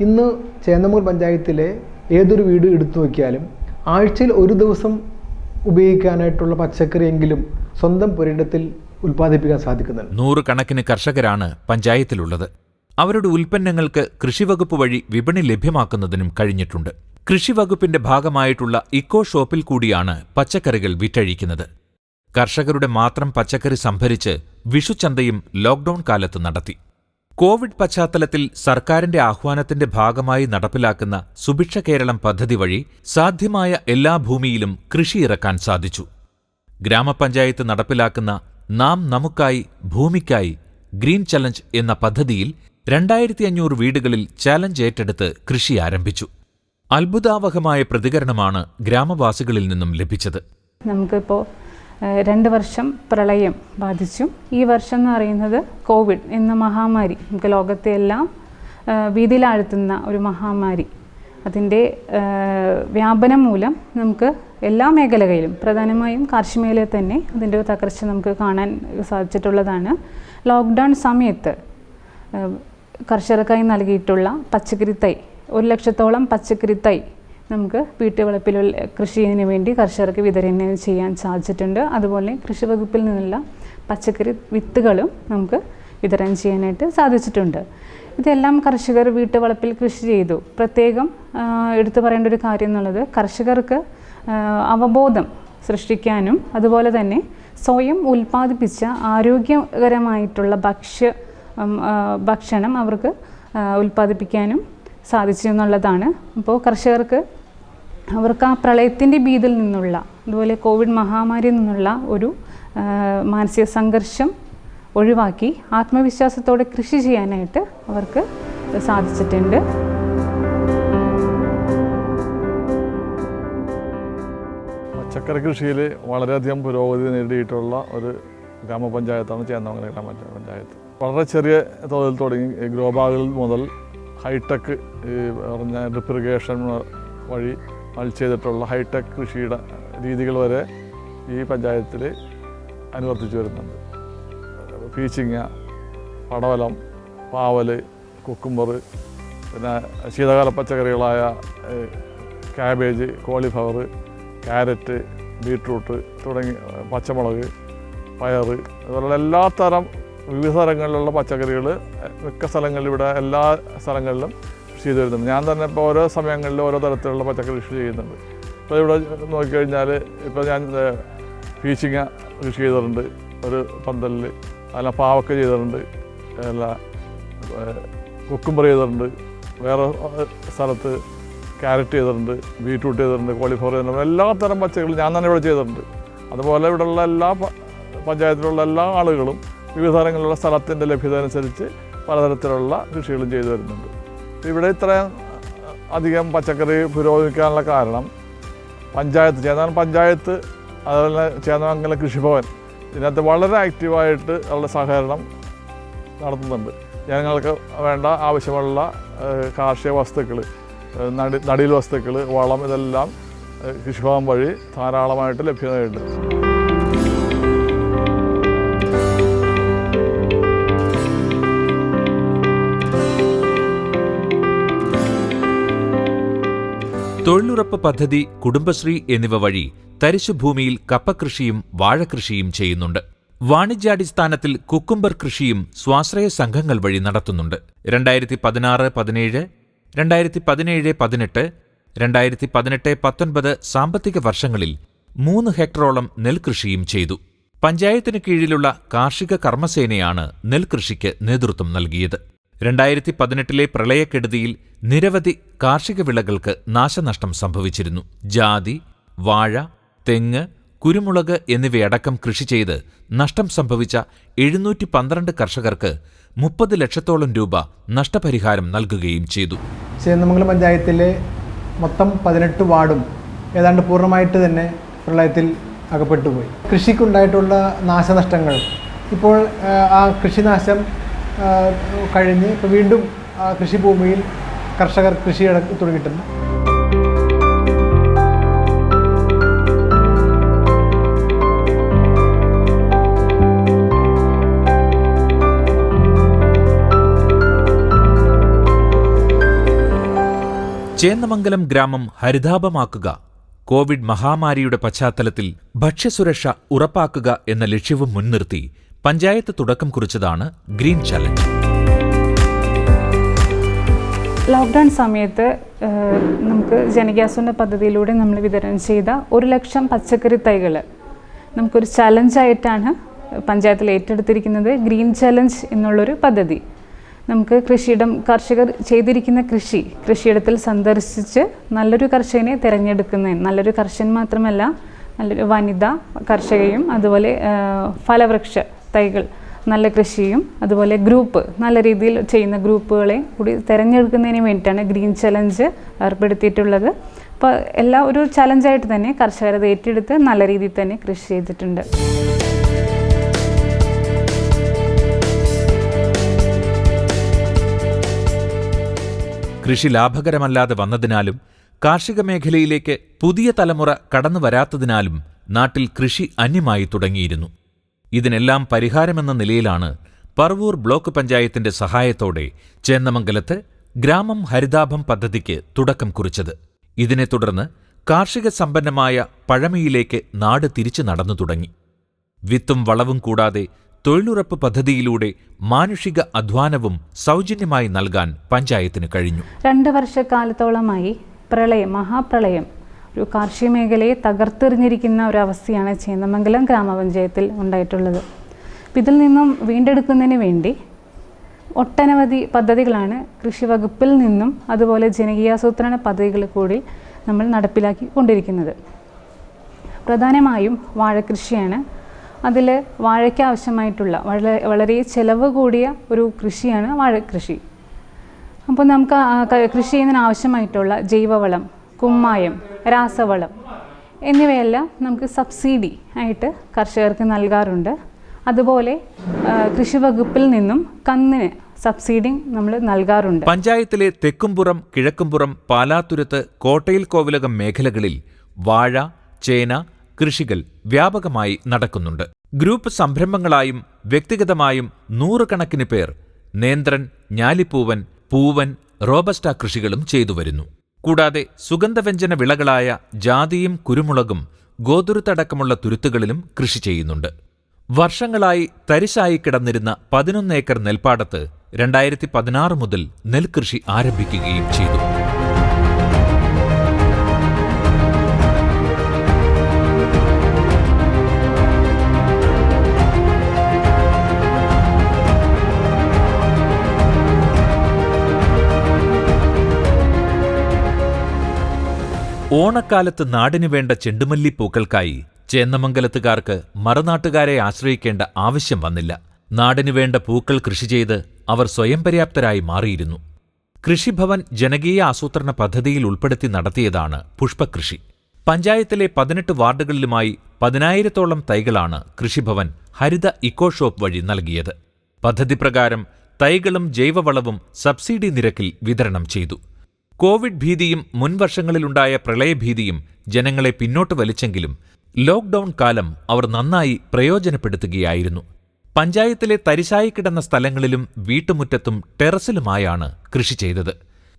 ഇന്ന് ചേന്നമംഗലം പഞ്ചായത്തിലെ ഏതൊരു വീട് എടുത്തു നോക്കിയാലും ആഴ്ചയിൽ ഒരു ദിവസം ഉപയോഗിക്കാനായിട്ടുള്ള പച്ചക്കറിയെങ്കിലും സ്വന്തം പുരയിടത്തിൽ ഉൽപ്പാദിപ്പിക്കാൻ സാധിക്കുന്നുണ്ട്. 100 കണക്കിന് കർഷകരാണ് പഞ്ചായത്തിലുള്ളത്. അവരുടെ ഉൽപ്പന്നങ്ങൾക്ക് കൃഷിവകുപ്പ് വഴി വിപണി ലഭ്യമാക്കുന്നതിനും കഴിഞ്ഞിട്ടുണ്ട്. കൃഷിവകുപ്പിന്റെ ഭാഗമായിട്ടുള്ള ഇക്കോ ഷോപ്പിൽ കൂടിയാണ് പച്ചക്കറികൾ വിറ്റഴിക്കുന്നത്. കർഷകരുടെ മാത്രം പച്ചക്കറി സംഭരിച്ച് വിഷുച്ചന്തയും ലോക്ഡൌൺ കാലത്ത് നടത്തി. കോവിഡ് പശ്ചാത്തലത്തിൽ സർക്കാരിന്റെ ആഹ്വാനത്തിന്റെ ഭാഗമായി നടപ്പിലാക്കുന്ന സുഭിക്ഷ കേരളം പദ്ധതി വഴി സാധ്യമായ എല്ലാ ഭൂമിയിലും കൃഷി ഇറക്കാൻ സാധിച്ചു. ഗ്രാമപഞ്ചായത്ത് നടപ്പിലാക്കുന്ന നാം നമുക്കായി ഭൂമിക്കായി ഗ്രീൻ ചലഞ്ച് എന്ന പദ്ധതിയിൽ 2500 വീടുകളിൽ ചാലഞ്ച് ഏറ്റെടുത്ത് കൃഷി ആരംഭിച്ചു. അത്ഭുതാവഹമായ പ്രതികരണമാണ് ഗ്രാമവാസികളിൽ നിന്നും ലഭിച്ചത്. നമുക്കിപ്പോൾ 2 വർഷം പ്രളയം ബാധിച്ചു. ഈ വർഷം എന്ന് പറയുന്നത് കോവിഡ് എന്ന മഹാമാരി, നമുക്ക് ലോകത്തെ എല്ലാം ഭീതിയിലാഴ്ത്തുന്ന ഒരു മഹാമാരി, അതിൻ്റെ വ്യാപനം മൂലം നമുക്ക് എല്ലാ മേഖലകളിലും പ്രധാനമായും കാർഷിക മേഖലയിൽ തന്നെ അതിൻ്റെ തകർച്ച നമുക്ക് കാണാൻ സാധിച്ചിട്ടുള്ളതാണ്. ലോക്ക്ഡൗൺ സമയത്ത് കർഷകർക്കായി നൽകിയിട്ടുള്ള പച്ചക്കറി തൈ 1 ലക്ഷത്തോളം പച്ചക്കറി തൈ നമുക്ക് വീട്ടുവളപ്പിലുള്ള കൃഷിന് വേണ്ടി കർഷകർക്ക് വിതരണം ചെയ്യാൻ സാധിച്ചിട്ടുണ്ട്. അതുപോലെ കൃഷി വകുപ്പിൽ നിന്നുള്ള പച്ചക്കറി വിത്തുകളും നമുക്ക് വിതരണം ചെയ്യാനായിട്ട് സാധിച്ചിട്ടുണ്ട്. ഇതെല്ലാം കർഷകർ വീട്ടുവളപ്പിൽ കൃഷി ചെയ്തു. പ്രത്യേകം എടുത്തു പറയേണ്ട ഒരു കാര്യം എന്നുള്ളത് കർഷകർക്ക് അവബോധം സൃഷ്ടിക്കാനും അതുപോലെ തന്നെ സ്വയം ഉൽപ്പാദിപ്പിച്ച ആരോഗ്യകരമായിട്ടുള്ള ഭക്ഷണം അവർക്ക് ഉൽപ്പാദിപ്പിക്കാനും സാധിച്ചു എന്നുള്ളതാണ്. അപ്പോൾ കർഷകർക്ക് അവർക്ക് ആ പ്രളയത്തിൻ്റെ ഭീതിയിൽ നിന്നുള്ള അതുപോലെ കോവിഡ് മഹാമാരിയിൽ നിന്നുള്ള ഒരു മാനസിക സംഘർഷം ഒഴിവാക്കി ആത്മവിശ്വാസത്തോടെ കൃഷി ചെയ്യാനായിട്ട് അവർക്ക് സാധിച്ചിട്ടുണ്ട്. പച്ചക്കറി കൃഷിയിൽ വളരെയധികം പുരോഗതി നേടിയിട്ടുള്ള ഒരു ഗ്രാമപഞ്ചായത്താണ് ചേന്നമംഗലം ഗ്രാമപഞ്ചായത്ത്. വളരെ ചെറിയ തോതിൽ തുടങ്ങി ഗ്രോ ബാഗുകൾ മുതൽ ഹൈടെക് ഈ പറഞ്ഞ ഡ്രിപ്പ് ഇറിഗേഷൻ വഴി മൾച്ച് ചെയ്തിട്ടുള്ള ഹൈടെക് കൃഷിയുടെ രീതികൾ വരെ ഈ പഞ്ചായത്തിൽ അനുവർത്തിച്ചു വരുന്നുണ്ട്. പീച്ചിങ്ങ, പടവലം, പാവൽ, കുക്കുംബർ, പിന്നെ ശീതകാല പച്ചക്കറികളായ കാബേജ്, കോളിഫ്ലവർ, ക്യാരറ്റ്, ബീട്രൂട്ട് തുടങ്ങി പച്ചമുളക്, പയർ, അതുപോലുള്ള എല്ലാ തരം വിവിധ തരങ്ങളിലുള്ള പച്ചക്കറികൾ മിക്ക സ്ഥലങ്ങളിലും ഇവിടെ എല്ലാ സ്ഥലങ്ങളിലും കൃഷി ചെയ്ത് വരുന്നുണ്ട്. ഞാൻ തന്നെ ഇപ്പോൾ ഓരോ സമയങ്ങളിൽ ഓരോ തരത്തിലുള്ള പച്ചക്കറി കൃഷി ചെയ്യുന്നുണ്ട്. ഇപ്പോൾ ഇവിടെ നോക്കിക്കഴിഞ്ഞാൽ ഇപ്പോൾ ഞാൻ പീച്ചിങ്ങ കൃഷി ചെയ്തിട്ടുണ്ട് ഒരു പന്തലിൽ, അല്ല പാവക്ക ചെയ്തിട്ടുണ്ട്, അല്ല കുക്കുംബർ ചെയ്തിട്ടുണ്ട്, വേറെ സ്ഥലത്ത് ക്യാരറ്റ് ചെയ്തിട്ടുണ്ട്, ബീട്രൂട്ട് ചെയ്തിട്ടുണ്ട്, കോളിഫ്ലവർ ചെയ്തിട്ടുണ്ട്. എല്ലാ തരം പച്ചക്കറികളും ഞാൻ തന്നെ ഇവിടെ ചെയ്തിട്ടുണ്ട്. അതുപോലെ ഇവിടെയുള്ള എല്ലാ പഞ്ചായത്തിലുള്ള എല്ലാ ആളുകളും വിവിധ തരങ്ങളിലുള്ള സ്ഥലത്തിൻ്റെ ലഭ്യത അനുസരിച്ച് പലതരത്തിലുള്ള കൃഷികളും ചെയ്തു വരുന്നുണ്ട്. ഇവിടെ ഇത്രയും അധികം പച്ചക്കറി പുരോഗമിക്കാനുള്ള കാരണം ചേന്ദമംഗലം പഞ്ചായത്ത്, അതുപോലെ ചേന്ദമംഗലം കൃഷിഭവൻ ഇതിനകത്ത് വളരെ ആക്റ്റീവായിട്ട് ഉള്ള സഹകരണം നടത്തുന്നുണ്ട്. ജനങ്ങൾക്ക് വേണ്ട ആവശ്യമുള്ള കാർഷിക വസ്തുക്കൾ, നടീൽ വസ്തുക്കൾ, വളം, ഇതെല്ലാം കൃഷിഭവൻ വഴി ധാരാളമായിട്ട് ലഭ്യതയുണ്ട്. തൊഴിലുറപ്പ് പദ്ധതി, കുടുംബശ്രീ എന്നിവ വഴി തരിശുഭൂമിയിൽ കപ്പകൃഷിയും വാഴകൃഷിയും ചെയ്യുന്നുണ്ട്. വാണിജ്യാടിസ്ഥാനത്തിൽ കുക്കുംബർ കൃഷിയും സ്വാശ്രയ സംഘങ്ങൾ വഴി നടത്തുന്നുണ്ട്. 2016-17, 2017-18, 2018-19 സാമ്പത്തിക വർഷങ്ങളിൽ 3 ഹെക്ടറോളം നെൽകൃഷിയും ചെയ്തു. പഞ്ചായത്തിന് കീഴിലുള്ള കാർഷിക കർമ്മസേനയാണ് നെൽകൃഷിക്ക് നേതൃത്വം നൽകിയത്. 2018 പ്രളയക്കെടുതിയിൽ നിരവധി കാർഷിക വിളകൾക്ക് നാശനഷ്ടം സംഭവിച്ചിരുന്നു. ജാതി, വാഴ, തെങ്ങ്, കുരുമുളക് എന്നിവയടക്കം കൃഷി ചെയ്ത് നഷ്ടം സംഭവിച്ച 712 കർഷകർക്ക് 30 ലക്ഷത്തോളം രൂപ നഷ്ടപരിഹാരം നൽകുകയും ചെയ്തു. ചേന്ദമംഗലം പഞ്ചായത്തിലെ മൊത്തം 18 വാർഡും ഏതാണ്ട് പൂർണ്ണമായിട്ട് തന്നെ പ്രളയത്തിൽ അകപ്പെട്ടുപോയി. കൃഷിക്കുണ്ടായിട്ടുള്ള നാശനഷ്ടങ്ങൾ ഇപ്പോൾ ആ കൃഷിനാശം കഴിഞ്ഞ് ഇപ്പോൾ വീണ്ടും കൃഷിഭൂമിയിൽ കർഷകർ കൃഷി തുടങ്ങിയിട്ടുണ്ട്. ചേന്ദമംഗലം ഗ്രാമം ഹരിതാഭമാക്കുക, കോവിഡ് മഹാമാരിയുടെ പശ്ചാത്തലത്തിൽ ഭക്ഷ്യസുരക്ഷ ഉറപ്പാക്കുക എന്ന ലക്ഷ്യവും മുൻനിർത്തി പഞ്ചായത്ത് തുടക്കം കുറിച്ചതാണ് ഗ്രീൻ ചലഞ്ച്. ലോക്ക്ഡൗൺ സമയത്ത് നമുക്ക് ജനകീയാസൂത്രണ പദ്ധതിയിലൂടെ നമ്മൾ വിതരണം ചെയ്ത 1 ലക്ഷം പച്ചക്കറി തൈകൾ നമുക്കൊരു ചലഞ്ചായിട്ടാണ് പഞ്ചായത്തിൽ ഏറ്റെടുത്തിരിക്കുന്നത്. ഗ്രീൻ ചലഞ്ച് എന്നുള്ളൊരു പദ്ധതി. നമുക്ക് കർഷകർ ചെയ്തിരിക്കുന്ന കൃഷിയിടത്തിൽ സന്ദർശിച്ച് നല്ലൊരു കർഷകനെ തിരഞ്ഞെടുക്കുന്നതിന്, നല്ലൊരു കർഷകൻ മാത്രമല്ല നല്ലൊരു വനിതാ കർഷകയും, അതുപോലെ ഫലവൃക്ഷ തൈകൾ നല്ല കൃഷിയും, അതുപോലെ നല്ല രീതിയിൽ ചെയ്യുന്ന ഗ്രൂപ്പുകളെ കൂടി തിരഞ്ഞെടുക്കുന്നതിന് വേണ്ടിയിട്ടാണ് ഗ്രീൻ ചലഞ്ച് ഏർപ്പെടുത്തിയിട്ടുള്ളത്. അപ്പോൾ ഒരു ചലഞ്ചായിട്ട് തന്നെ കർഷകരത് ഏറ്റെടുത്ത് നല്ല രീതിയിൽ തന്നെ കൃഷി ചെയ്തിട്ടുണ്ട്. കൃഷി ലാഭകരമല്ലാതെ വന്നതിനാലും കാർഷിക മേഖലയിലേക്ക് പുതിയ തലമുറ കടന്നു വരാത്തതിനാലും നാട്ടിൽ കൃഷി അന്യമായി തുടങ്ങിയിരുന്നു. ഇതിനെല്ലാം പരിഹാരമെന്ന നിലയിലാണ് പറവൂർ ബ്ലോക്ക് പഞ്ചായത്തിന്റെ സഹായത്തോടെ ചേന്ദമംഗലത്ത് ഗ്രാമം ഹരിതാഭം പദ്ധതിക്ക് തുടക്കം കുറിച്ചത്. ഇതിനെ തുടർന്ന് കാർഷിക സമ്പന്നമായ പഴമയിലേക്ക് നാട് തിരിച്ചു നടന്നു തുടങ്ങി. വിത്തും വളവും കൂടാതെ തൊഴിലുറപ്പ് പദ്ധതിയിലൂടെ മാനുഷിക അധ്വാനവും സൗജന്യമായി നൽകാൻ പഞ്ചായത്തിന് കഴിഞ്ഞു. 2 വർഷക്കാലത്തോളമായി മഹാപ്രളയം ഒരു കാർഷിക മേഖലയെ തകർത്തെറിഞ്ഞിരിക്കുന്ന ഒരവസ്ഥയാണ് ചേന്ദമംഗലം ഗ്രാമപഞ്ചായത്തിൽ ഉണ്ടായിട്ടുള്ളത്. ഇതിൽ നിന്നും വീണ്ടെടുക്കുന്നതിന് വേണ്ടി ഒട്ടനവധി പദ്ധതികളാണ് കൃഷി വകുപ്പിൽ നിന്നും അതുപോലെ ജനകീയാസൂത്രണ പദ്ധതികൾ കൂടി നമ്മൾ നടപ്പിലാക്കി കൊണ്ടിരിക്കുന്നത്. പ്രധാനമായും വാഴക്കൃഷിയാണ്. അതിൽ വാഴയ്ക്ക് ആവശ്യമായിട്ടുള്ള വളരെ ചിലവ് കൂടിയ ഒരു കൃഷിയാണ് വാഴക്കൃഷി. അപ്പോൾ നമുക്ക് കൃഷി ചെയ്യുന്നതിന് ആവശ്യമായിട്ടുള്ള ജൈവവളം, കുമ്മായം, രാസവളം എന്നിവയെല്ലാം നമുക്ക് സബ്സിഡി ആയിട്ട് കർഷകർക്ക് നൽകാറുണ്ട്. അതുപോലെ കൃഷി വകുപ്പിൽ നിന്നും കന്നിന് സബ്സിഡി നമ്മൾ നൽകാറുണ്ട്. പഞ്ചായത്തിലെ തെക്കുംപുറം, കിഴക്കുംപുറം, പാലാത്തുരുത്ത്, കോട്ടയിൽ കോവിലകം മേഖലകളിൽ വാഴ, ചേന കൃഷികൾ വ്യാപകമായി നടക്കുന്നുണ്ട്. ഗ്രൂപ്പ് സംരംഭങ്ങളായും വ്യക്തിഗതമായും നൂറുകണക്കിന് പേർ നേന്ത്രൻ, ഞാലിപ്പൂവൻ, പൂവൻ, റോബസ്റ്റ കൃഷികളും ചെയ്തുവരുന്നു. കൂടാതെ സുഗന്ധവ്യഞ്ജന വിളകളായ ജാതിയും കുരുമുളകും ഗോതുരുത്തടക്കമുള്ള തുരുത്തുകളിലും കൃഷി ചെയ്യുന്നുണ്ട്. വർഷങ്ങളായി തരിശായി കിടന്നിരുന്ന 11 ഏക്കർ നെൽപ്പാടത്ത് 2016 മുതൽ നെൽകൃഷി ആരംഭിക്കുകയും ചെയ്തു. ഓണക്കാലത്ത് നാടിനു വേണ്ട ചെണ്ടുമല്ലിപ്പൂക്കൾക്കായി ചേന്നമംഗലത്തുകാർക്ക് മറുനാട്ടുകാരെ ആശ്രയിക്കേണ്ട ആവശ്യം വന്നില്ല. നാടിനു വേണ്ട പൂക്കൾ കൃഷി ചെയ്ത് അവർ സ്വയം പര്യാപ്തരായി മാറിയിരുന്നു. കൃഷിഭവൻ ജനകീയ ആസൂത്രണ പദ്ധതിയിൽ ഉൾപ്പെടുത്തി നടത്തിയതാണ് പുഷ്പകൃഷി. പഞ്ചായത്തിലെ 18 വാർഡുകളിലുമായി 10,000-ഓളം തൈകളാണ് കൃഷിഭവൻ ഹരിത ഇക്കോ ഷോപ്പ് വഴി നൽകിയത്. പദ്ധതി പ്രകാരം തൈകളും ജൈവവളവും സബ്സിഡി നിരക്കിൽ വിതരണം ചെയ്തു. കോവിഡ് ഭീതിയും മുൻവർഷങ്ങളിലുണ്ടായ പ്രളയഭീതിയും ജനങ്ങളെ പിന്നോട്ട് വലിച്ചെങ്കിലും ലോക്ക്ഡൌൺ കാലം അവർ നന്നായി പ്രയോജനപ്പെടുത്തുകയായിരുന്നു. പഞ്ചായത്തിലെ തരിശായി കിടന്ന സ്ഥലങ്ങളിലും വീട്ടുമുറ്റത്തും ടെറസിലുമായാണ് കൃഷി ചെയ്തത്.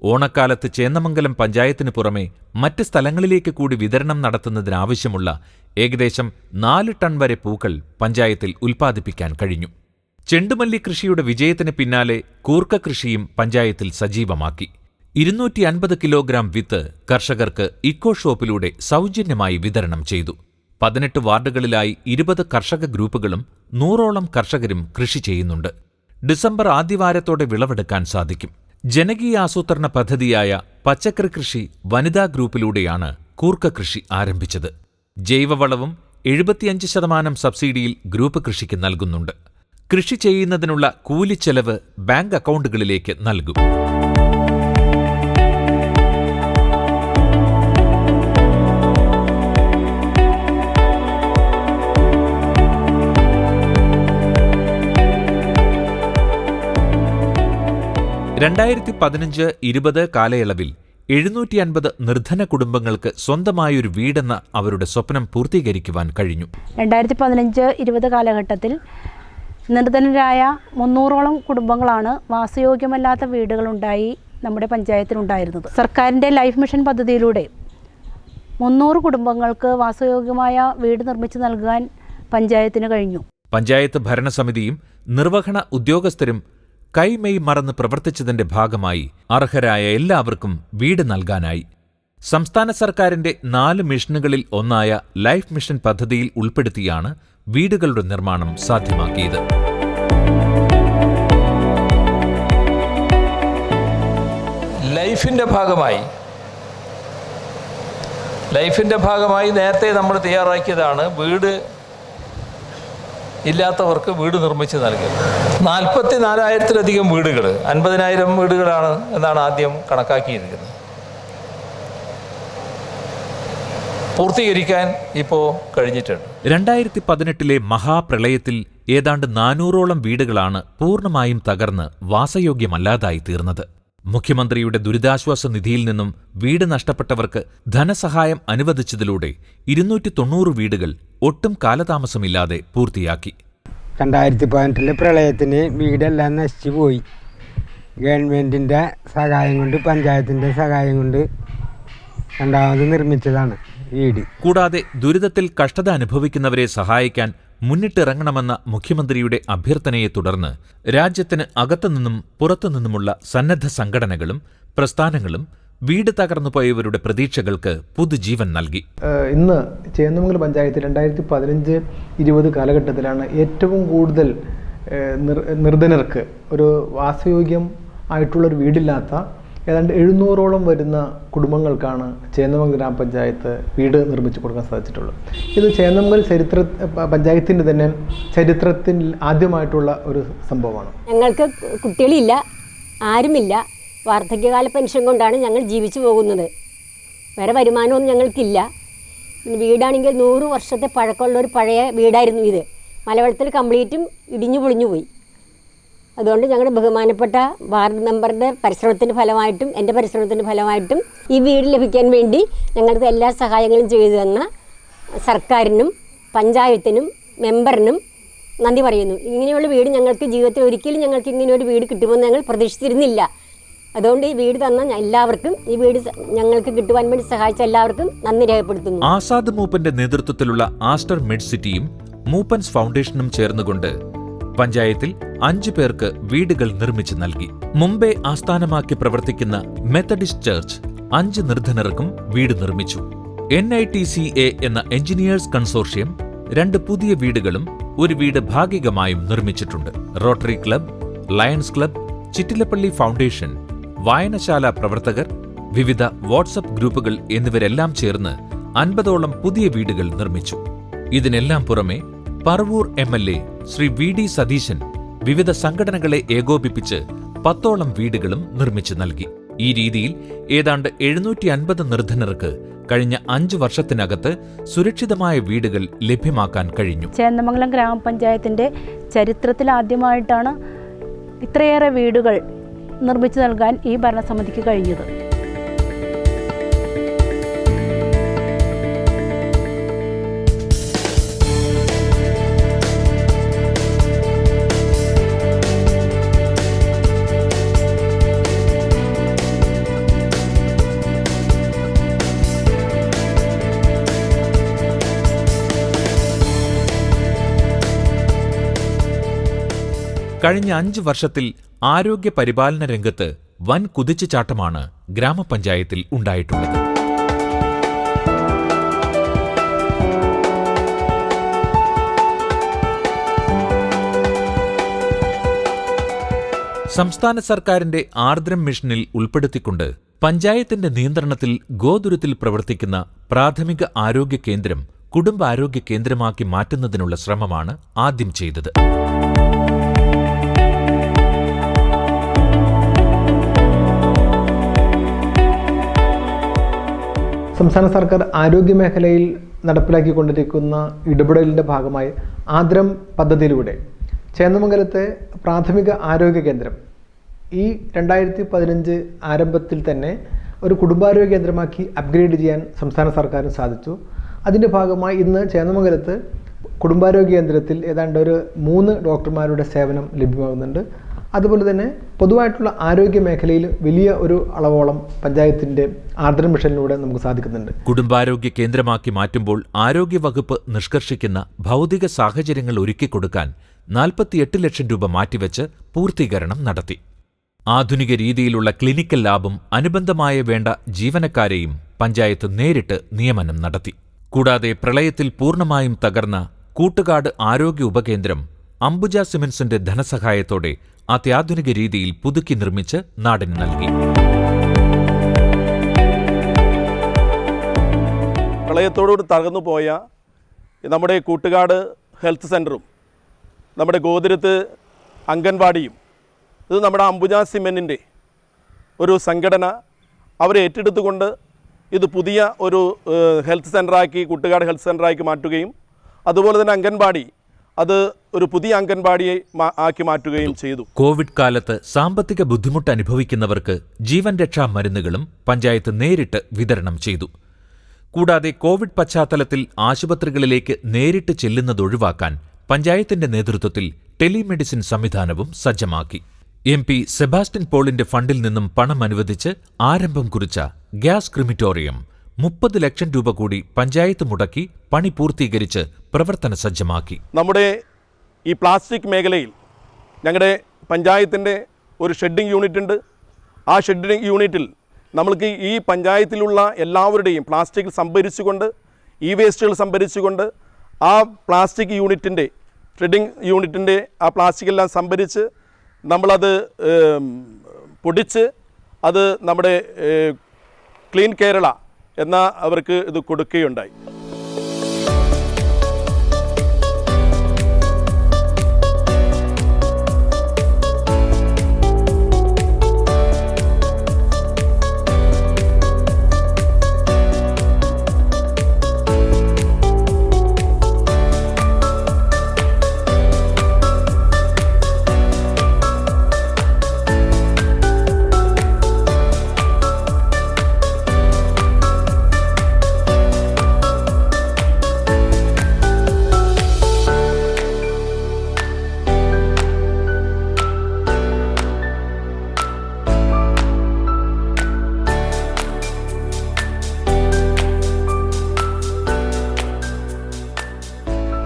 ഓണക്കാലത്ത് ചേന്നമംഗലം പഞ്ചായത്തിനു പുറമെ മറ്റ് സ്ഥലങ്ങളിലേക്ക് കൂടി വിതരണം നടത്തുന്നതിനാവശ്യമുള്ള ഏകദേശം 4 ടൺ വരെ പൂക്കൾ പഞ്ചായത്തിൽ ഉൽപ്പാദിപ്പിക്കാൻ കഴിഞ്ഞു. ചെണ്ടുമല്ലി കൃഷിയുടെ വിജയത്തിന് പിന്നാലെ കൂർക്ക കൃഷിയും പഞ്ചായത്തിൽ സജീവമാക്കി. 250 കിലോഗ്രാം വിത്ത് കർഷകർക്ക് ഇക്കോ ഷോപ്പിലൂടെ സൗജന്യമായി വിതരണം ചെയ്തു. 18 വാർഡുകളിലായി 20 കർഷക ഗ്രൂപ്പുകളും 100ഓളം കർഷകരും കൃഷി ചെയ്യുന്നുണ്ട്. ഡിസംബർ ആദ്യവാരത്തോടെ വിളവെടുക്കാൻ സാധിക്കും. ജനകീയ ആസൂത്രണ പദ്ധതിയായ പച്ചക്കറി കൃഷി വനിതാ ഗ്രൂപ്പിലൂടെയാണ് കൂർക്ക കൃഷി ആരംഭിച്ചത്. ജൈവവളവും 75% സബ്സിഡിയിൽ ഗ്രൂപ്പ് കൃഷിക്ക് നൽകുന്നുണ്ട്. കൃഷി ചെയ്യുന്നതിനുള്ള കൂലിച്ചെലവ് ബാങ്ക് അക്കൗണ്ടുകളിലേക്ക് നൽകും. രണ്ടായിരത്തി 15-20 കാലയളവിൽ 750 നിർധന കുടുംബങ്ങൾക്ക് സ്വന്തമായൊരു വീടെന്ന അവരുടെ സ്വപ്നം പൂർത്തീകരിക്കുവാൻ കഴിഞ്ഞു. 2015-20 കാലഘട്ടത്തിൽ നിർധനരായ 300ഓളം കുടുംബങ്ങളാണ് വാസയോഗ്യമല്ലാത്ത വീടുകളുണ്ടായി നമ്മുടെ പഞ്ചായത്തിലുണ്ടായിരുന്നത്. സർക്കാരിൻ്റെ ലൈഫ് മിഷൻ പദ്ധതിയിലൂടെ 300 കുടുംബങ്ങൾക്ക് വാസയോഗ്യമായ വീട് നിർമ്മിച്ചു നൽകാൻ പഞ്ചായത്തിന് കഴിഞ്ഞു. പഞ്ചായത്ത് ഭരണസമിതിയും നിർവഹണ ഉദ്യോഗസ്ഥരും കൈമെയ് മറന്ന് പ്രവർത്തിച്ചതിന്റെ ഭാഗമായി അർഹരായ എല്ലാവർക്കും വീട് നൽകാനായി. സംസ്ഥാന സർക്കാരിന്റെ 4 മിഷനുകളിൽ ഒന്നായ ലൈഫ് മിഷൻ പദ്ധതിയിൽ ഉൾപ്പെടുത്തിയാണ് വീടുകളുടെ നിർമ്മാണം സാധ്യമാക്കിയത്. ലൈഫിൻ്റെ ഭാഗമായി നേരത്തെ നമ്മൾ തയ്യാറാക്കിയതാണ് വീട് ഇല്ലാത്തവർക്ക് വീട് നിർമ്മിച്ച് നൽകിയത്. 44,000-ലധികം വീടുകൾ, 50,000 വീടുകളാണ് എന്നാണ് ആദ്യം കണക്കാക്കിയിരിക്കുന്നത്. പൂർത്തീകരിക്കാൻ ഇപ്പോൾ കഴിഞ്ഞിട്ടുണ്ട്. 2018 മഹാപ്രളയത്തിൽ ഏതാണ്ട് 400ഓളം വീടുകളാണ് പൂർണ്ണമായും തകർന്ന് വാസയോഗ്യമല്ലാതായി തീർന്നത്. മുഖ്യമന്ത്രിയുടെ ദുരിതാശ്വാസ നിധിയിൽ നിന്നും വീട് നഷ്ടപ്പെട്ടവർക്ക് ധനസഹായം അനുവദിച്ചതിലൂടെ 290 വീടുകൾ ഒട്ടും കാലതാമസമില്ലാതെ പൂർത്തിയാക്കി. 2018 പ്രളയത്തിന് വീടെല്ലാം നശിച്ചു പോയി. ഗവൺമെൻറ്റിൻ്റെ സഹായം കൊണ്ട്, പഞ്ചായത്തിൻ്റെ സഹായം കൊണ്ട് രണ്ടാമത് നിർമ്മിച്ചതാണ് വീട്. കൂടാതെ ദുരിതത്തിൽ കഷ്ടത അനുഭവിക്കുന്നവരെ സഹായിക്കാൻ മുന്നിട്ടിറങ്ങണമെന്ന മുഖ്യമന്ത്രിയുടെ അഭ്യർത്ഥനയെ തുടർന്ന് രാജ്യത്തിന് അകത്തുനിന്നും പുറത്തുനിന്നുമുള്ള സന്നദ്ധ സംഘടനകളും പ്രസ്ഥാനങ്ങളും വീട് തകർന്നുപോയവരുടെ പ്രതീക്ഷകൾക്ക് പുതുജീവൻ നൽകി. ഇന്ന് ചേന്നമംഗലം പഞ്ചായത്ത് 2015-20 കാലഘട്ടത്തിലാണ് ഏറ്റവും കൂടുതൽ നിർധനർക്ക് ഒരു വാസയോഗ്യം ആയിട്ടുള്ളൊരു വീടില്ലാത്ത ഏതാണ്ട് 700ഓളം വരുന്ന കുടുംബങ്ങൾക്കാണ് ചേന്നമംഗലം ഗ്രാമപഞ്ചായത്ത് വീട് നിർമ്മിച്ചു കൊടുക്കാൻ സാധിച്ചിട്ടുള്ളത്. ഇത് ചേന്നമംഗലം പഞ്ചായത്തിൻ്റെ തന്നെ ചരിത്രത്തിൽ ആദ്യമായിട്ടുള്ള ഒരു സംഭവമാണ്. ഞങ്ങൾക്ക് കുട്ടികളില്ല, ആരുമില്ല. വാർദ്ധക്യകാല പെൻഷൻ കൊണ്ടാണ് ഞങ്ങൾ ജീവിച്ചു പോകുന്നത്. വേറെ വരുമാനമൊന്നും ഞങ്ങൾക്കില്ല. വീടാണെങ്കിൽ 100 വർഷത്തെ പഴക്കമുള്ള ഒരു പഴയ വീടായിരുന്നു ഇത്. മലവെള്ളത്തിൽ കംപ്ലീറ്റും ഇടിഞ്ഞു പൊളിഞ്ഞു പോയി. അതുകൊണ്ട് ഞങ്ങളുടെ ബഹുമാനപ്പെട്ട വാർഡ് മെമ്പറുടെ പരിശ്രമത്തിൻ്റെ ഫലമായിട്ടും എൻ്റെ പരിശ്രമത്തിൻ്റെ ഫലമായിട്ടും ഈ വീട് ലഭിക്കാൻ വേണ്ടി ഞങ്ങൾക്ക് എല്ലാ സഹായങ്ങളും ചെയ്തു തന്ന സർക്കാരിനും പഞ്ചായത്തിനും മെമ്പറിനും നന്ദി പറയുന്നു. ഇങ്ങനെയുള്ള വീട് ഞങ്ങൾക്ക് ജീവിതത്തിൽ ഒരിക്കലും ഞങ്ങൾക്ക് ഇങ്ങനെയൊരു വീട് കിട്ടുമെന്ന് ഞങ്ങൾ പ്രതീക്ഷിച്ചിരുന്നില്ല. അതുകൊണ്ട് ഈ വീട് തന്ന എല്ലാവർക്കും, ഈ വീട് ഞങ്ങൾക്ക് കിട്ടുവാൻ വേണ്ടി സഹായിച്ച എല്ലാവർക്കും നന്ദി രേഖപ്പെടുത്തുന്നു. ആസാദ് മൂപ്പന്റെ നേതൃത്വത്തിലുള്ള ആസ്റ്റർ മെഡ് സിറ്റിയും മൂപ്പൻസ് ഫൗണ്ടേഷനും ചേർന്നുകൊണ്ട് പഞ്ചായത്തിൽ 5 പേർക്ക് വീടുകൾ നിർമ്മിച്ചു നൽകി. മുംബൈ ആസ്ഥാനമാക്കി പ്രവർത്തിക്കുന്ന മെത്തഡിസ്റ്റ് ചർച്ച് 5 നിർധനർക്കും വീട് നിർമ്മിച്ചു. NITCA എന്ന എഞ്ചിനീയേഴ്സ് കൺസോർഷ്യം 2 പുതിയ വീടുകളും 1 വീട് ഭാഗികമായും നിർമ്മിച്ചിട്ടുണ്ട്. Rotary club, lions club, Chittilappally foundation, വായനശാല പ്രവർത്തകർ, വിവിധ വാട്സപ്പ് ഗ്രൂപ്പുകൾ എന്നിവരെല്ലാം ചേർന്ന് 50ഓളം പുതിയ വീടുകൾ നിർമ്മിച്ചു. ഇതിനെല്ലാം പുറമെ പറവൂർ MLA ശ്രീ VD സതീശൻ വിവിധ സംഘടനകളെ ഏകോപിപ്പിച്ച് 10ഓളം വീടുകളും നിർമ്മിച്ചു നൽകി. ഈ രീതിയിൽ ഏതാണ്ട് 750 നിർധനർക്ക് കഴിഞ്ഞ 5 വർഷത്തിനകത്ത് സുരക്ഷിതമായ വീടുകൾ ലഭ്യമാക്കാൻ കഴിഞ്ഞു. ചേന്ദമംഗലം ഗ്രാമപഞ്ചായത്തിൻ്റെ ചരിത്രത്തിൽ ആദ്യമായിട്ടാണ് ഇത്രയേറെ വീടുകൾ നിർമ്മിച്ചു നൽകാൻ ഈ ഭരണസമിതിക്ക് കഴിഞ്ഞത്. കഴിഞ്ഞ 5 വർഷത്തിൽ ആരോഗ്യ പരിപാലന രംഗത്ത് വൻ കുതിച്ചുചാട്ടമാണ് ഗ്രാമപഞ്ചായത്തിൽ ഉണ്ടായിട്ടുള്ളത്. സംസ്ഥാന സർക്കാരിന്റെ ആർദ്രം മിഷനിൽ ഉൾപ്പെടുത്തിക്കൊണ്ട് പഞ്ചായത്തിന്റെ നിയന്ത്രണത്തിൽ ഗോതുരത്തിൽ പ്രവർത്തിക്കുന്ന പ്രാഥമിക ആരോഗ്യ കേന്ദ്രം കുടുംബാരോഗ്യ കേന്ദ്രമാക്കി മാറ്റുന്നതിനുള്ള ശ്രമമാണ് ആദ്യം ചെയ്തത്. സംസ്ഥാന സർക്കാർ ആരോഗ്യമേഖലയിൽ നടപ്പിലാക്കിക്കൊണ്ടിരിക്കുന്ന ഇടപെടലിൻ്റെ ഭാഗമായി ആർദ്രം പദ്ധതിയിലൂടെ ചേന്ദമംഗലത്തെ പ്രാഥമിക ആരോഗ്യ കേന്ദ്രം ഈ 2015 ആരംഭത്തിൽ തന്നെ ഒരു കുടുംബാരോഗ്യ കേന്ദ്രമാക്കി അപ്ഗ്രേഡ് ചെയ്യാൻ സംസ്ഥാന സർക്കാരിന് സാധിച്ചു. അതിൻ്റെ ഭാഗമായി ഇന്ന് ചേന്ദമംഗലത്ത് കുടുംബാരോഗ്യ കേന്ദ്രത്തിൽ ഏതാണ്ട് ഒരു 3 ഡോക്ടർമാരുടെ സേവനം ലഭ്യമാകുന്നുണ്ട്. അതുപോലെ തന്നെ പൊതുവായിട്ടുള്ള ആരോഗ്യ മേഖലയിൽ വലിയ ഒരു അളവോളം പഞ്ചായത്തിൻ്റെ ആർദ്രം മിഷനിലൂടെ നമുക്ക് സാധിക്കുന്നുണ്ട്. കുടുംബാരോഗ്യ കേന്ദ്രമാക്കി മാറ്റുമ്പോൾ ആരോഗ്യവകുപ്പ് നിഷ്കർഷിക്കുന്ന ഭൗതിക സാഹചര്യങ്ങൾ ഒരുക്കിക്കൊടുക്കാൻ 48 ലക്ഷം രൂപ മാറ്റിവെച്ച് പൂർത്തീകരണം നടത്തി. ആധുനിക രീതിയിലുള്ള ക്ലിനിക്കൽ ലാബും അനുബന്ധമായ വേണ്ട ജീവനക്കാരെയും പഞ്ചായത്ത് നേരിട്ട് നിയമനം നടത്തി. കൂടാതെ പ്രളയത്തിൽ പൂർണ്ണമായും തകർന്ന കൂട്ടുകാട് ആരോഗ്യ ഉപകേന്ദ്രം അംബുജ സിമന്റ്സിന്റെ ധനസഹായത്തോടെ അത്യാധുനിക രീതിയിൽ പുതുക്കി നിർമ്മിച്ച് നാടിന് നൽകി. പ്രളയത്തോടുകൂടി തകർന്നുപോയ നമ്മുടെ കൂട്ടുകാട് ഹെൽത്ത് സെൻ്ററും നമ്മുടെ ഗോതുരത്ത് അംഗൻവാടിയും ഇത് നമ്മുടെ അംബുജ സിമന്റിൻ്റെ ഒരു സംഘടന അവരെ ഏറ്റെടുത്തുകൊണ്ട് ഇത് പുതിയ ഒരു ഹെൽത്ത് സെൻ്ററാക്കി കൂട്ടുകാട് ഹെൽത്ത് സെൻ്ററാക്കി മാറ്റുകയും അതുപോലെ തന്നെ അംഗൻവാടി അത് ഒരു പുതിയ അംഗൻവാടിയെ ആക്കി മാറ്റുകയും ചെയ്തു. കോവിഡ് കാലത്ത് സാമ്പത്തിക ബുദ്ധിമുട്ട് അനുഭവിക്കുന്നവർക്ക് ജീവൻ രക്ഷാ മരുന്നുകളും പഞ്ചായത്ത് നേരിട്ട് വിതരണം ചെയ്തു. കൂടാതെ കോവിഡ് പശ്ചാത്തലത്തിൽ ആശുപത്രികളിലേക്ക് നേരിട്ട് ചെല്ലുന്നതൊഴിവാക്കാൻ പഞ്ചായത്തിന്റെ നേതൃത്വത്തിൽ ടെലിമെഡിസിൻ സംവിധാനവും സജ്ജമാക്കി. MP സെബാസ്റ്റ്യൻ പോളിന്റെ ഫണ്ടിൽ നിന്നും പണം അനുവദിച്ച് ആരംഭം കുറിച്ച ഗ്യാസ് ക്രിമിറ്റോറിയം 30 ലക്ഷം രൂപ കൂടി പഞ്ചായത്ത് മുടക്കി പണി പൂർത്തീകരിച്ച് പ്രവർത്തന സജ്ജമാക്കി. നമ്മുടെ ഈ പ്ലാസ്റ്റിക് മേഖലയിൽ ഞങ്ങളുടെ പഞ്ചായത്തിൻ്റെ ഒരു ഷെഡിംഗ് യൂണിറ്റ് ഉണ്ട്. ആ ഷെഡിംഗ് യൂണിറ്റിൽ നമ്മൾക്ക് ഈ പഞ്ചായത്തിലുള്ള എല്ലാവരുടെയും പ്ലാസ്റ്റിക് സംഭരിച്ചുകൊണ്ട് വേസ്റ്റുകൾ സംഭരിച്ചുകൊണ്ട് ആ പ്ലാസ്റ്റിക് യൂണിറ്റിൻ്റെ ഷെഡിംഗ് യൂണിറ്റിൻ്റെ ആ പ്ലാസ്റ്റിക്കെല്ലാം സംഭരിച്ച് നമ്മളത് പൊടിച്ച് അത് നമ്മുടെ ക്ലീൻ കേരള എന്ന അവർക്ക് ഇത് കൊടുക്കുകയുണ്ടായി.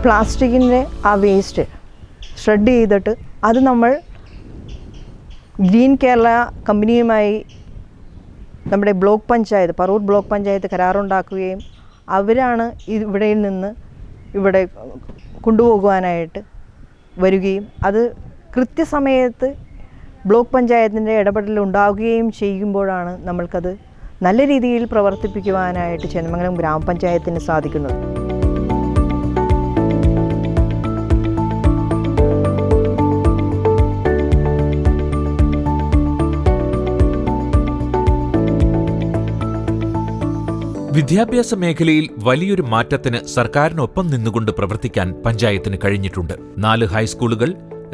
പ്ലാസ്റ്റിക്കിൻ്റെ ആ വേസ്റ്റ് ഷ്രെഡ് ചെയ്തിട്ട് അത് നമ്മൾ ഗ്രീൻ കേരള കമ്പനിയുമായി നമ്മുടെ ബ്ലോക്ക് പഞ്ചായത്ത്, പറവൂർ ബ്ലോക്ക് പഞ്ചായത്ത് കരാറുണ്ടാക്കുകയും അവരാണ് ഇവിടെ നിന്ന് ഇവിടെ കൊണ്ടുപോകുവാനായിട്ട് വരികയും അത് കൃത്യസമയത്ത് ബ്ലോക്ക് പഞ്ചായത്തിൻ്റെ ഇടപെടൽ ഉണ്ടാവുകയും ചെയ്യുമ്പോഴാണ് നമ്മൾക്കത് നല്ല രീതിയിൽ പ്രവർത്തിപ്പിക്കുവാനായിട്ട് ചേന്ദമംഗലം ഗ്രാമപഞ്ചായത്തിന് സാധിക്കുന്നത്. വിദ്യാഭ്യാസ മേഖലയിൽ വലിയൊരു മാറ്റത്തിന് സർക്കാരിനൊപ്പം നിന്നുകൊണ്ട് പ്രവർത്തിക്കാൻ പഞ്ചായത്തിന് കഴിഞ്ഞിട്ടുണ്ട്. 4 ഹൈസ്കൂളുകൾ,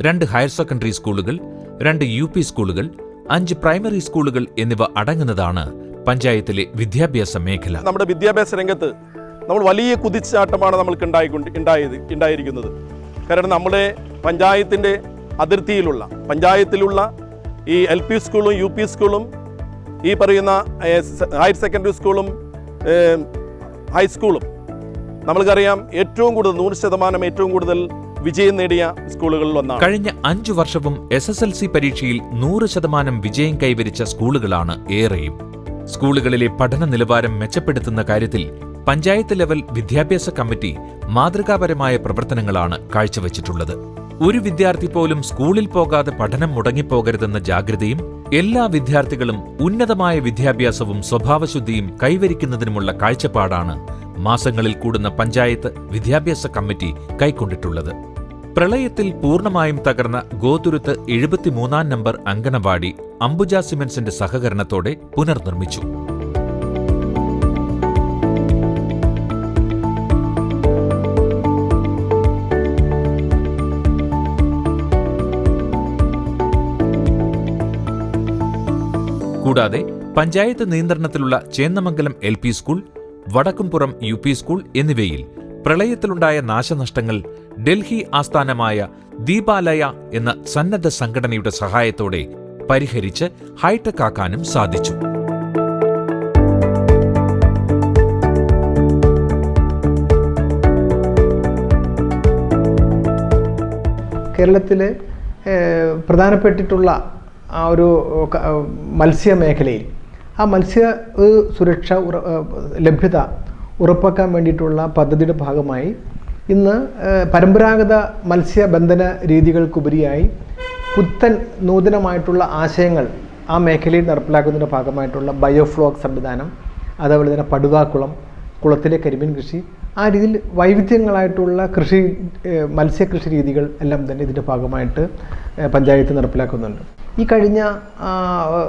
2 ഹയർ സെക്കൻഡറി സ്കൂളുകൾ, 2 UP സ്കൂളുകൾ, 5 പ്രൈമറി സ്കൂളുകൾ എന്നിവ അടങ്ങുന്നതാണ് പഞ്ചായത്തിലെ വിദ്യാഭ്യാസ മേഖല. നമ്മുടെ വിദ്യാഭ്യാസ രംഗത്ത് നമ്മൾ വലിയ കുതിച്ചാട്ടമാണ് നമ്മൾക്ക് ഉണ്ടായിരിക്കുന്നത്. കാരണം നമ്മുടെ പഞ്ചായത്തിൻ്റെ അതിർത്തിയിലുള്ള പഞ്ചായത്തിലുള്ള ഈ LP സ്കൂളും UP സ്കൂളും ഈ പറയുന്ന ഹയർ സെക്കൻഡറി സ്കൂളും ഹൈസ്കൂളും നമ്മൾക്കറിയാം ഏറ്റവും കൂടുതൽ 100% ഏറ്റവും കൂടുതൽ വിജയം നേടിയ സ്കൂളുകളിൽ ഒന്നാണ്. കഴിഞ്ഞ 5 വർഷവും SSLC പരീക്ഷയിൽ 100% വിജയം കൈവരിച്ച സ്കൂളുകളാണ് ഏറെയും. സ്കൂളുകളിലെ പഠന നിലവാരം മെച്ചപ്പെടുത്തുന്ന കാര്യത്തിൽ പഞ്ചായത്ത് ലെവൽ വിദ്യാഭ്യാസ കമ്മിറ്റി മാതൃകാപരമായ പ്രവർത്തനങ്ങളാണ് കാഴ്ചവെച്ചിട്ടുള്ളത്. ഒരു വിദ്യാർത്ഥി പോലും സ്കൂളിൽ പോകാതെ പഠനം മുടങ്ങിപ്പോകരുതെന്ന ജാഗ്രതയും എല്ലാ വിദ്യാർത്ഥികളും ഉന്നതമായ വിദ്യാഭ്യാസവും സ്വഭാവശുദ്ധിയും കൈവരിക്കുന്നതിനുമുള്ള കാഴ്ചപ്പാടാണ് മാസങ്ങളിൽ കൂടുന്ന പഞ്ചായത്ത് വിദ്യാഭ്യാസ കമ്മിറ്റി കൈക്കൊണ്ടിട്ടുള്ളത്. പ്രളയത്തിൽ പൂർണ്ണമായും തകർന്ന ഗോതുരുത്ത് 73 നമ്പർ അങ്കണവാടി അംബുജ സിമന്റ്സിന്റെ സഹകരണത്തോടെ പുനർനിർമ്മിച്ചു. കൂടാതെ പഞ്ചായത്ത് നിയന്ത്രണത്തിലുള്ള Chendamangalam LP school, Vadakkumpuram UP school എന്നിവയിൽ പ്രളയത്തിലുണ്ടായ നാശനഷ്ടങ്ങൾ ഡൽഹി ആസ്ഥാനമായ ദീപാലയ എന്ന സന്നദ്ധ സംഘടനയുടെ സഹായത്തോടെ പരിഹരിച്ച് ഹൈടെക് ആക്കാനും സാധിച്ചു. കേരളത്തിലെ പ്രധാനപ്പെട്ടിട്ടുള്ള ആ ഒരു മത്സ്യമേഖലയിൽ ആ മത്സ്യ സുരക്ഷ ലഭ്യത ഉറപ്പാക്കാൻ വേണ്ടിയിട്ടുള്ള പദ്ധതിയുടെ ഭാഗമായി ഇന്ന് പരമ്പരാഗത മത്സ്യബന്ധന രീതികൾക്കുപരിയായി പുത്തൻ നൂതനമായിട്ടുള്ള ആശയങ്ങൾ ആ മേഖലയിൽ നടപ്പിലാക്കുന്നതിൻ്റെ ഭാഗമായിട്ടുള്ള ബയോഫ്ലോക് സംവിധാനം, അതേപോലെ തന്നെ പടുതാക്കുളം, കുളത്തിലെ കരിമീൻ കൃഷി, ആ രീതിയിൽ വൈവിധ്യങ്ങളായിട്ടുള്ള മത്സ്യകൃഷി രീതികൾ എല്ലാം തന്നെ ഇതിൻ്റെ ഭാഗമായിട്ട് പഞ്ചായത്ത് നടപ്പിലാക്കുന്നുണ്ട്. ഈ കഴിഞ്ഞ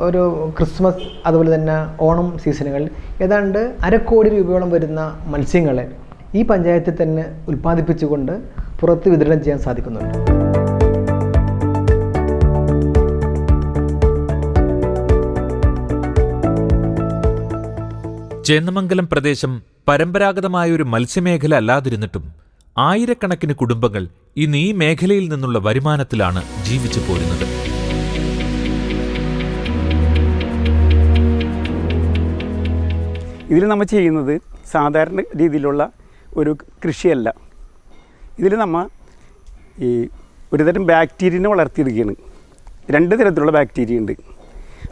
ഒരു ക്രിസ്മസ് അതുപോലെ തന്നെ ഓണം സീസണുകളിൽ ഏതാണ്ട് 1/2 കോടി രൂപയോളം വരുന്ന മത്സ്യങ്ങളെ ഈ പഞ്ചായത്തിൽ തന്നെ ഉൽപ്പാദിപ്പിച്ചുകൊണ്ട് പുറത്ത് വിതരണം ചെയ്യാൻ സാധിക്കുന്നുണ്ട്. ചേന്നമംഗലം പ്രദേശം പരമ്പരാഗതമായൊരു മത്സ്യമേഖല അല്ലാതിരുന്നിട്ടും ആയിരക്കണക്കിന് കുടുംബങ്ങൾ ഇന്ന് ഈ മേഖലയിൽ നിന്നുള്ള വരുമാനത്തിലാണ് ജീവിച്ചു പോരുന്നത്. ഇതിൽ നമ്മൾ ചെയ്യുന്നത് സാധാരണ രീതിയിലുള്ള ഒരു കൃഷിയല്ല. ഇതിൽ നമ്മൾ ഈ ഒരുതരം ബാക്ടീരിയനെ വളർത്തിയെടുക്കുകയാണ്. 2 തരത്തിലുള്ള ബാക്ടീരിയ ഉണ്ട്.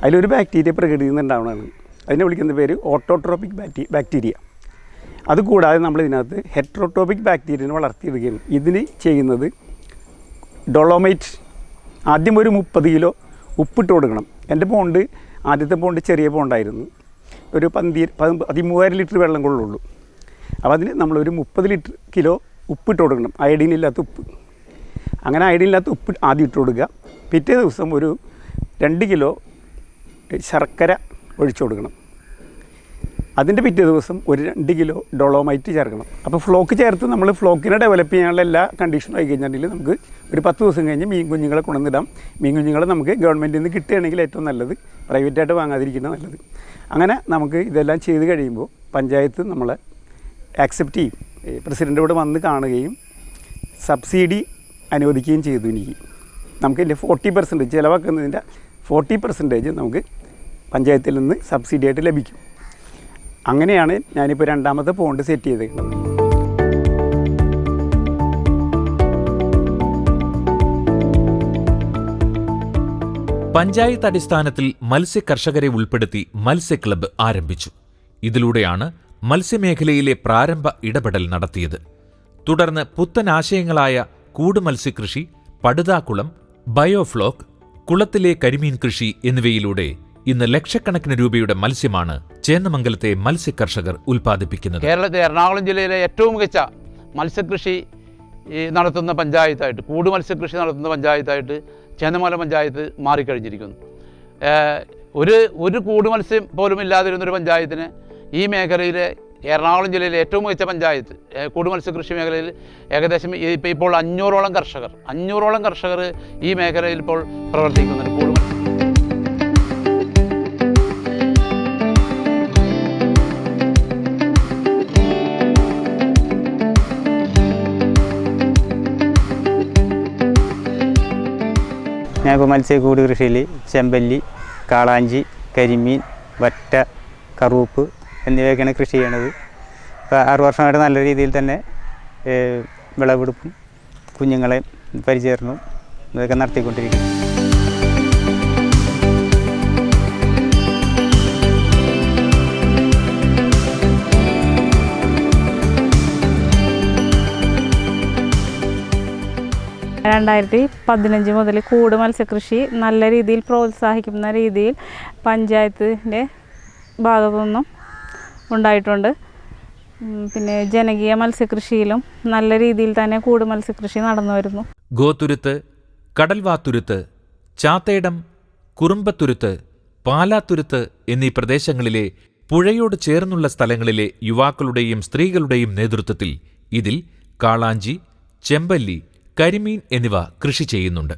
അതിലൊരു ബാക്ടീരിയ പ്രകൃതിയിൽ നിന്നുണ്ടാവുന്നതാണ്. അതിനെ വിളിക്കുന്ന പേര് ഓട്ടോട്രോപിക് ബാക്ടീരിയ. അതുകൂടാതെ നമ്മൾ ഇതിനകത്ത് ഹെറ്ററോട്രോപിക് ബാക്ടീരിയനെ വളർത്തിയെടുക്കുകയാണ്. ഇതിന് ചെയ്യുന്നത് ഡൊളോമൈറ്റ് ആദ്യം ഒരു 30 കിലോ ഉപ്പിട്ട് കൊടുക്കണം. എൻ്റെ പോണ്ട് ആദ്യത്തെ പോണ്ട് ചെറിയ പോണ്ടായിരുന്നു. ഒരു 13,000 ലിറ്റർ വെള്ളം കൊള്ളുള്ളൂ. അപ്പോൾ അതിന് നമ്മളൊരു 30 കിലോ ഉപ്പിട്ട് കൊടുക്കണം, അയഡീനില്ലാത്ത ഉപ്പ്. അങ്ങനെ അയഡീനില്ലാത്ത ഉപ്പ് ആദ്യം ഇട്ട് കൊടുക്കുക. പിറ്റേ ദിവസം ഒരു 2 കിലോ ശർക്കര ഒഴിച്ചു കൊടുക്കണം. അതിൻ്റെ പിറ്റേ ദിവസം ഒരു 2 കിലോ ഡൊളോമൈറ്റ് ചേർക്കണം. അപ്പോൾ ഫ്ലോക്ക് ചേർത്ത് നമ്മൾ ഫ്ലോക്കിനെ ഡെവലപ്പ് ചെയ്യാനുള്ള എല്ലാ കണ്ടീഷനും ആയി കഴിഞ്ഞിട്ടുണ്ടെങ്കിൽ നമുക്ക് ഒരു 10 ദിവസം കഴിഞ്ഞ് മീൻ കുഞ്ഞുങ്ങളെ കൊണ്ടുവന്നിടാം. മീൻ കുഞ്ഞുങ്ങളെ നമുക്ക് ഗവൺമെൻറ്റിൽ നിന്ന് കിട്ടുകയാണെങ്കിൽ ഏറ്റവും നല്ലത്, പ്രൈവറ്റായിട്ട് വാങ്ങാതിരിക്കുന്നത് നല്ലത്. അങ്ങനെ നമുക്ക് ഇതെല്ലാം ചെയ്ത് കഴിയുമ്പോൾ പഞ്ചായത്ത് നമ്മളെ ആക്സെപ്റ്റ് ചെയ്യും. പ്രസിഡൻ്റ് വന്ന് കാണുകയും സബ്സിഡി അനുവദിക്കുകയും ചെയ്തു. എനിക്ക് നമുക്കിതിൻ്റെ 40% ചിലവാക്കുന്നതിൻ്റെ 40% നമുക്ക് പഞ്ചായത്തിൽ നിന്ന് സബ്സിഡി ആയിട്ട് ലഭിക്കും. അങ്ങനെയാണ് ഞാനിപ്പോൾ 2ാമത്തെ പോണ്ട് സെറ്റ് ചെയ്തേക്കുന്നത്. പഞ്ചായത്ത് അടിസ്ഥാനത്തിൽ മത്സ്യ കർഷകരെ ഉൾപ്പെടുത്തി മത്സ്യ ക്ലബ്ബ് ആരംഭിച്ചു. ഇതിലൂടെയാണ് മത്സ്യമേഖലയിലെ പ്രാരംഭ ഇടപെടൽ നടത്തിയത്. തുടർന്ന് പുത്തൻ ആശയങ്ങളായ കൂട് മത്സ്യകൃഷി, പടുതാക്കുളം, ബയോഫ്ലോക്ക്, കുളത്തിലെ കരിമീൻ കൃഷി എന്നിവയിലൂടെ ഇന്ന് ലക്ഷക്കണക്കിന് രൂപയുടെ മത്സ്യമാണ് ചേന്നമംഗലത്തെ മത്സ്യ കർഷകർ ഉൽപ്പാദിപ്പിക്കുന്നത്. കേരളത്തിലെ എറണാകുളം ജില്ലയിലെ ഏറ്റവും മികച്ച മത്സ്യകൃഷി നടത്തുന്ന പഞ്ചായത്തായിട്ട്, കൂട് മത്സ്യകൃഷി നടത്തുന്ന പഞ്ചായത്തായിട്ട് ചേന്നമംഗലം പഞ്ചായത്ത് മാറിക്കഴിഞ്ഞിരിക്കുന്നു. ഒരു കൂട് മത്സ്യം പോലും ഇല്ലാതിരുന്നൊരു പഞ്ചായത്തിന് ഈ മേഖലയിലെ എറണാകുളം ജില്ലയിലെ ഏറ്റവും മികച്ച പഞ്ചായത്ത് കൂട് മത്സ്യകൃഷി മേഖലയിൽ ഏകദേശം ഇപ്പോൾ 500ഓളം കർഷകർ ഈ മേഖലയിൽ ഇപ്പോൾ പ്രവർത്തിക്കുന്നുണ്ട്. കൂട് ഞാനിപ്പോൾ മത്സ്യക്കൂട് കൃഷിയിൽ ചെമ്പല്ലി, കാളാഞ്ചി, കരിമീൻ, വറ്റ, കറുപ്പ് എന്നിവയൊക്കെയാണ് കൃഷി ചെയ്യണത്. ഇപ്പോൾ 6 വർഷമായിട്ട് നല്ല രീതിയിൽ തന്നെ വിളവെടുപ്പും കുഞ്ഞുങ്ങളെ പരിചരണവും ഇതൊക്കെ നടത്തിക്കൊണ്ടിരിക്കുന്നു. (2015) മുതൽ കൂട് മത്സ്യകൃഷി നല്ല രീതിയിൽ പ്രോത്സാഹിക്കുന്ന രീതിയിൽ പഞ്ചായത്തിൻ്റെ ഭാഗത്തു നിന്നും ഉണ്ടായിട്ടുണ്ട്. പിന്നെ ജനകീയ മത്സ്യകൃഷിയിലും നല്ല രീതിയിൽ തന്നെ കൂട് മത്സ്യകൃഷി നടന്നു വരുന്നു. ഗോതുരുത്ത്, കടൽവാത്തുരുത്ത്, ചാത്തേടം, കുറുമ്പത്തുരുത്ത്, പാലാത്തുരുത്ത് എന്നീ പ്രദേശങ്ങളിലെ പുഴയോട് ചേർന്നുള്ള സ്ഥലങ്ങളിലെ യുവാക്കളുടെയും സ്ത്രീകളുടെയും നേതൃത്വത്തിൽ ഇതിൽ കാളാഞ്ചി, ചെമ്പല്ലി, കരിമീൻ എന്നിവ കൃഷി ചെയ്യുന്നുണ്ട്.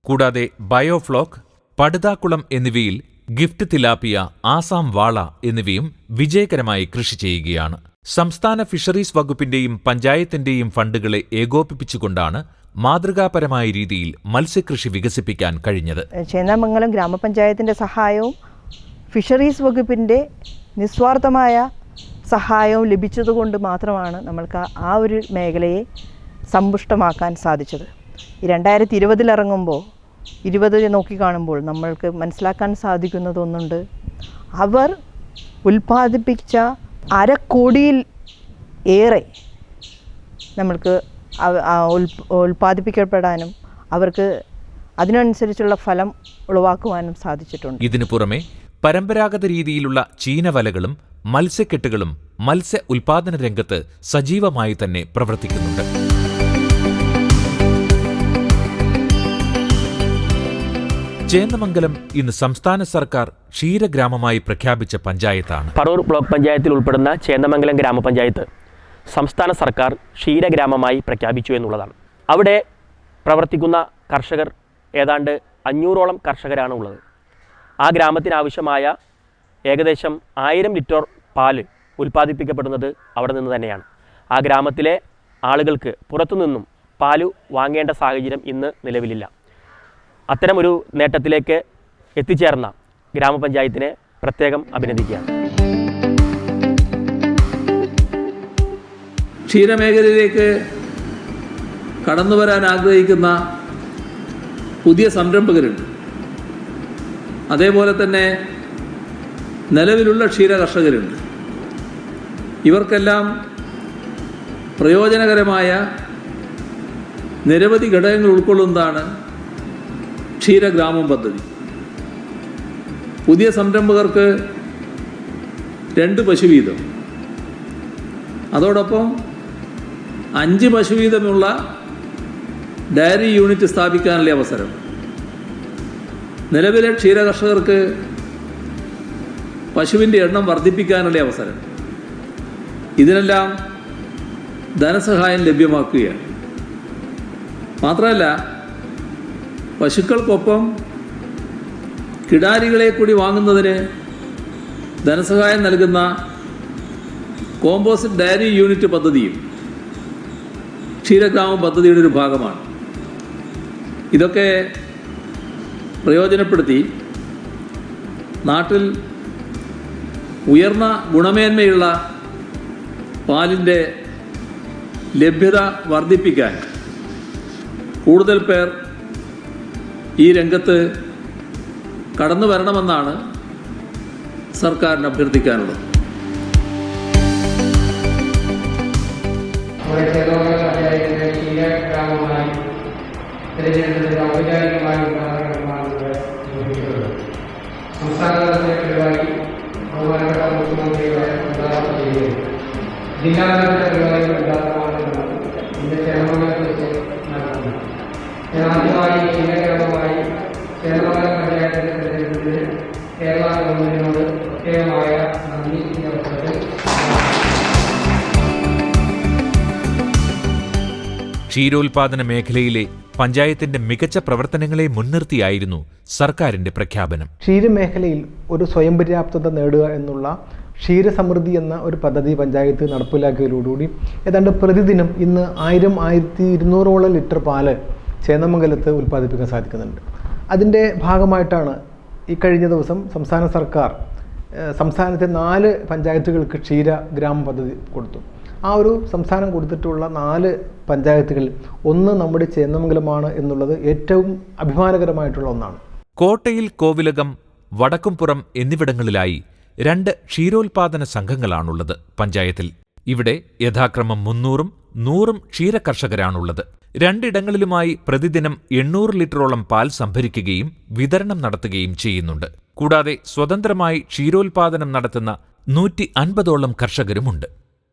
കൂടാതെ ബയോഫ്ലോക്ക്, പടുതാക്കുളം എന്നിവയിൽ ഗിഫ്റ്റ് തിലാപ്പിയ, ആസാം വാള എന്നിവയും വിജയകരമായി കൃഷി ചെയ്യുകയാണ്. സംസ്ഥാന ഫിഷറീസ് വകുപ്പിന്റെയും പഞ്ചായത്തിന്റെയും ഫണ്ടുകളെ ഏകോപിപ്പിച്ചുകൊണ്ടാണ് മാതൃകാപരമായ രീതിയിൽ മത്സ്യകൃഷി വികസിപ്പിക്കാൻ കഴിഞ്ഞത്. ചേന്നമംഗലം ഗ്രാമപഞ്ചായത്തിൻ്റെ സഹായവും ഫിഷറീസ് വകുപ്പിൻ്റെ നിസ്വാർത്ഥമായ സഹായവും ലഭിച്ചതുകൊണ്ട് മാത്രമാണ് നമ്മൾക്ക് ആ ഒരു മേഖലയെ സമ്പുഷ്ടമാക്കാൻ സാധിച്ചത്. 2020 ഇറങ്ങുമ്പോൾ 20 നോക്കിക്കാണുമ്പോൾ നമ്മൾക്ക് മനസ്സിലാക്കാൻ സാധിക്കുന്നതൊന്നുണ്ട്. അവർ ഉൽപ്പാദിപ്പിച്ച 1/2 കോടിയിൽ ഏറെ നമ്മൾക്ക് ഉൽപ്പാദിപ്പിക്കപ്പെടാനും അവർക്ക് അതിനനുസരിച്ചുള്ള ഫലം ഉളവാക്കുവാനും സാധിച്ചിട്ടുണ്ട്. ഇതിനു പുറമെ പരമ്പരാഗത രീതിയിലുള്ള ചീനവലകളും മത്സ്യക്കെട്ടുകളും മത്സ്യ ഉൽപാദന രംഗത്ത് സജീവമായി തന്നെ പ്രവർത്തിക്കുന്നുണ്ട്. ചേന്നമംഗലം ഇന്ന് സംസ്ഥാന സർക്കാർ ക്ഷീരഗ്രാമമായി പ്രഖ്യാപിച്ച പഞ്ചായത്താണ്. പറവൂർ ബ്ലോക്ക് പഞ്ചായത്തിൽ ഉൾപ്പെടുന്ന ചേന്നമംഗലം ഗ്രാമപഞ്ചായത്ത് സംസ്ഥാന സർക്കാർ ക്ഷീരഗ്രാമമായി പ്രഖ്യാപിച്ചു എന്നുള്ളതാണ്. അവിടെ പ്രവർത്തിക്കുന്ന കർഷകർ ഏതാണ്ട് 500ഓളം കർഷകരാണ് ഉള്ളത്. ആ ഗ്രാമത്തിനാവശ്യമായ ഏകദേശം 1000 ലിറ്റർ പാല് ഉൽപ്പാദിപ്പിക്കപ്പെടുന്നത് അവിടെ നിന്ന് തന്നെയാണ്. ആ ഗ്രാമത്തിലെ ആളുകൾക്ക് പുറത്തുനിന്നും പാല് വാങ്ങേണ്ട സാഹചര്യം ഇന്ന് നിലവിലില്ല. അത്തരമൊരു നേട്ടത്തിലേക്ക് എത്തിച്ചേർന്ന ഗ്രാമപഞ്ചായത്തിനെ പ്രത്യേകം അഭിനന്ദിക്കുകയാണ്. ക്ഷീരമേഖലയിലേക്ക് കടന്നു വരാൻ ആഗ്രഹിക്കുന്ന പുതിയ സംരംഭകരുണ്ട്. അതേപോലെ തന്നെ നിലവിലുള്ള ക്ഷീര കർഷകരുണ്ട്. ഇവർക്കെല്ലാം പ്രയോജനകരമായ നിരവധി ഘടകങ്ങൾ ഉൾക്കൊള്ളുന്നതാണ് ക്ഷീരഗ്രാമം പദ്ധതി. പുതിയ സംരംഭകർക്ക് 2 പശു വീതം, അതോടൊപ്പം 5 പശു വീതമുള്ള ഡയറി യൂണിറ്റ് സ്ഥാപിക്കാനുള്ള അവസരം, നിലവിലെ ക്ഷീര കർഷകർക്ക് പശുവിൻ്റെ എണ്ണം വർദ്ധിപ്പിക്കാനുള്ള അവസരം, ഇതിനെല്ലാം ധനസഹായം ലഭ്യമാക്കുകയാണ്. മാത്രമല്ല, പശുക്കൾക്കൊപ്പം കിടാരികളെ കൂടി വാങ്ങുന്നതിന് ധനസഹായം നൽകുന്ന കോമ്പോസിറ്റ് ഡയറി യൂണിറ്റ് പദ്ധതിയും ക്ഷീരഗ്രാമം പദ്ധതിയുടെ ഒരു ഭാഗമാണ്. ഇതൊക്കെ പ്രയോജനപ്പെടുത്തി നാട്ടിൽ ഉയർന്ന ഗുണമേന്മയുള്ള പാലിൻ്റെ ലഭ്യത വർദ്ധിപ്പിക്കാൻ കൂടുതൽ പേർ ഈ രംഗത്ത് കടന്നു വരണമെന്നാണ് സർക്കാരിന് അഭ്യർത്ഥിക്കാനുള്ളത്. ക്ഷീരോത്പാദന മേഖലയിലെ പഞ്ചായത്തിന്റെ മികച്ച പ്രവർത്തനങ്ങളെ മുൻനിർത്തിയായിരുന്നു സർക്കാരിന്റെ പ്രഖ്യാപനം. ക്ഷീരമേഖലയിൽ ഒരു സ്വയം പര്യാപ്തത നേടുക എന്നുള്ള ക്ഷീരസമൃദ്ധി എന്ന ഒരു പദ്ധതി പഞ്ചായത്ത് നടപ്പിലാക്കിയതോടുകൂടി ഏതാണ്ട് പ്രതിദിനം ഇന്ന് 1000-1200 ലിറ്റർ പാല് ചേന്നമംഗലത്ത് ഉൽപ്പാദിപ്പിക്കാൻ സാധിക്കുന്നുണ്ട്. അതിൻ്റെ ഭാഗമായിട്ടാണ് ഈ കഴിഞ്ഞ ദിവസം സംസ്ഥാന സർക്കാർ സംസ്ഥാനത്തെ 4 പഞ്ചായത്തുകൾക്ക് ക്ഷീര ഗ്രാമ പദ്ധതി കൊടുത്തു. ആ ഒരു സംസ്ഥാനം കൊടുത്തിട്ടുള്ള 4 പഞ്ചായത്തുകളിൽ ഒന്ന് നമ്മുടെ ചേന്നമംഗലമാണ് എന്നുള്ളത് ഏറ്റവും അഭിമാനകരമായിട്ടുള്ള ഒന്നാണ്. കോട്ടയിൽ, കോവിലകം, വടക്കുംപുറം എന്നിവിടങ്ങളിലായി 2 ക്ഷീരോത്പാദന സംഘങ്ങളാണുള്ളത് പഞ്ചായത്തിൽ. ഇവിടെ യഥാക്രമം 300-ഉം 100-ഉം ക്ഷീരകർഷകരാണുള്ളത്. 2 ഇടങ്ങളിലുമായി പ്രതിദിനം 800 ലിറ്ററോളം പാൽ സംഭരിക്കുകയും വിതരണം നടത്തുകയും ചെയ്യുന്നുണ്ട്. കൂടാതെ സ്വതന്ത്രമായി ക്ഷീരോത്പാദനം നടത്തുന്ന 150ഓളം കർഷകരുമുണ്ട്.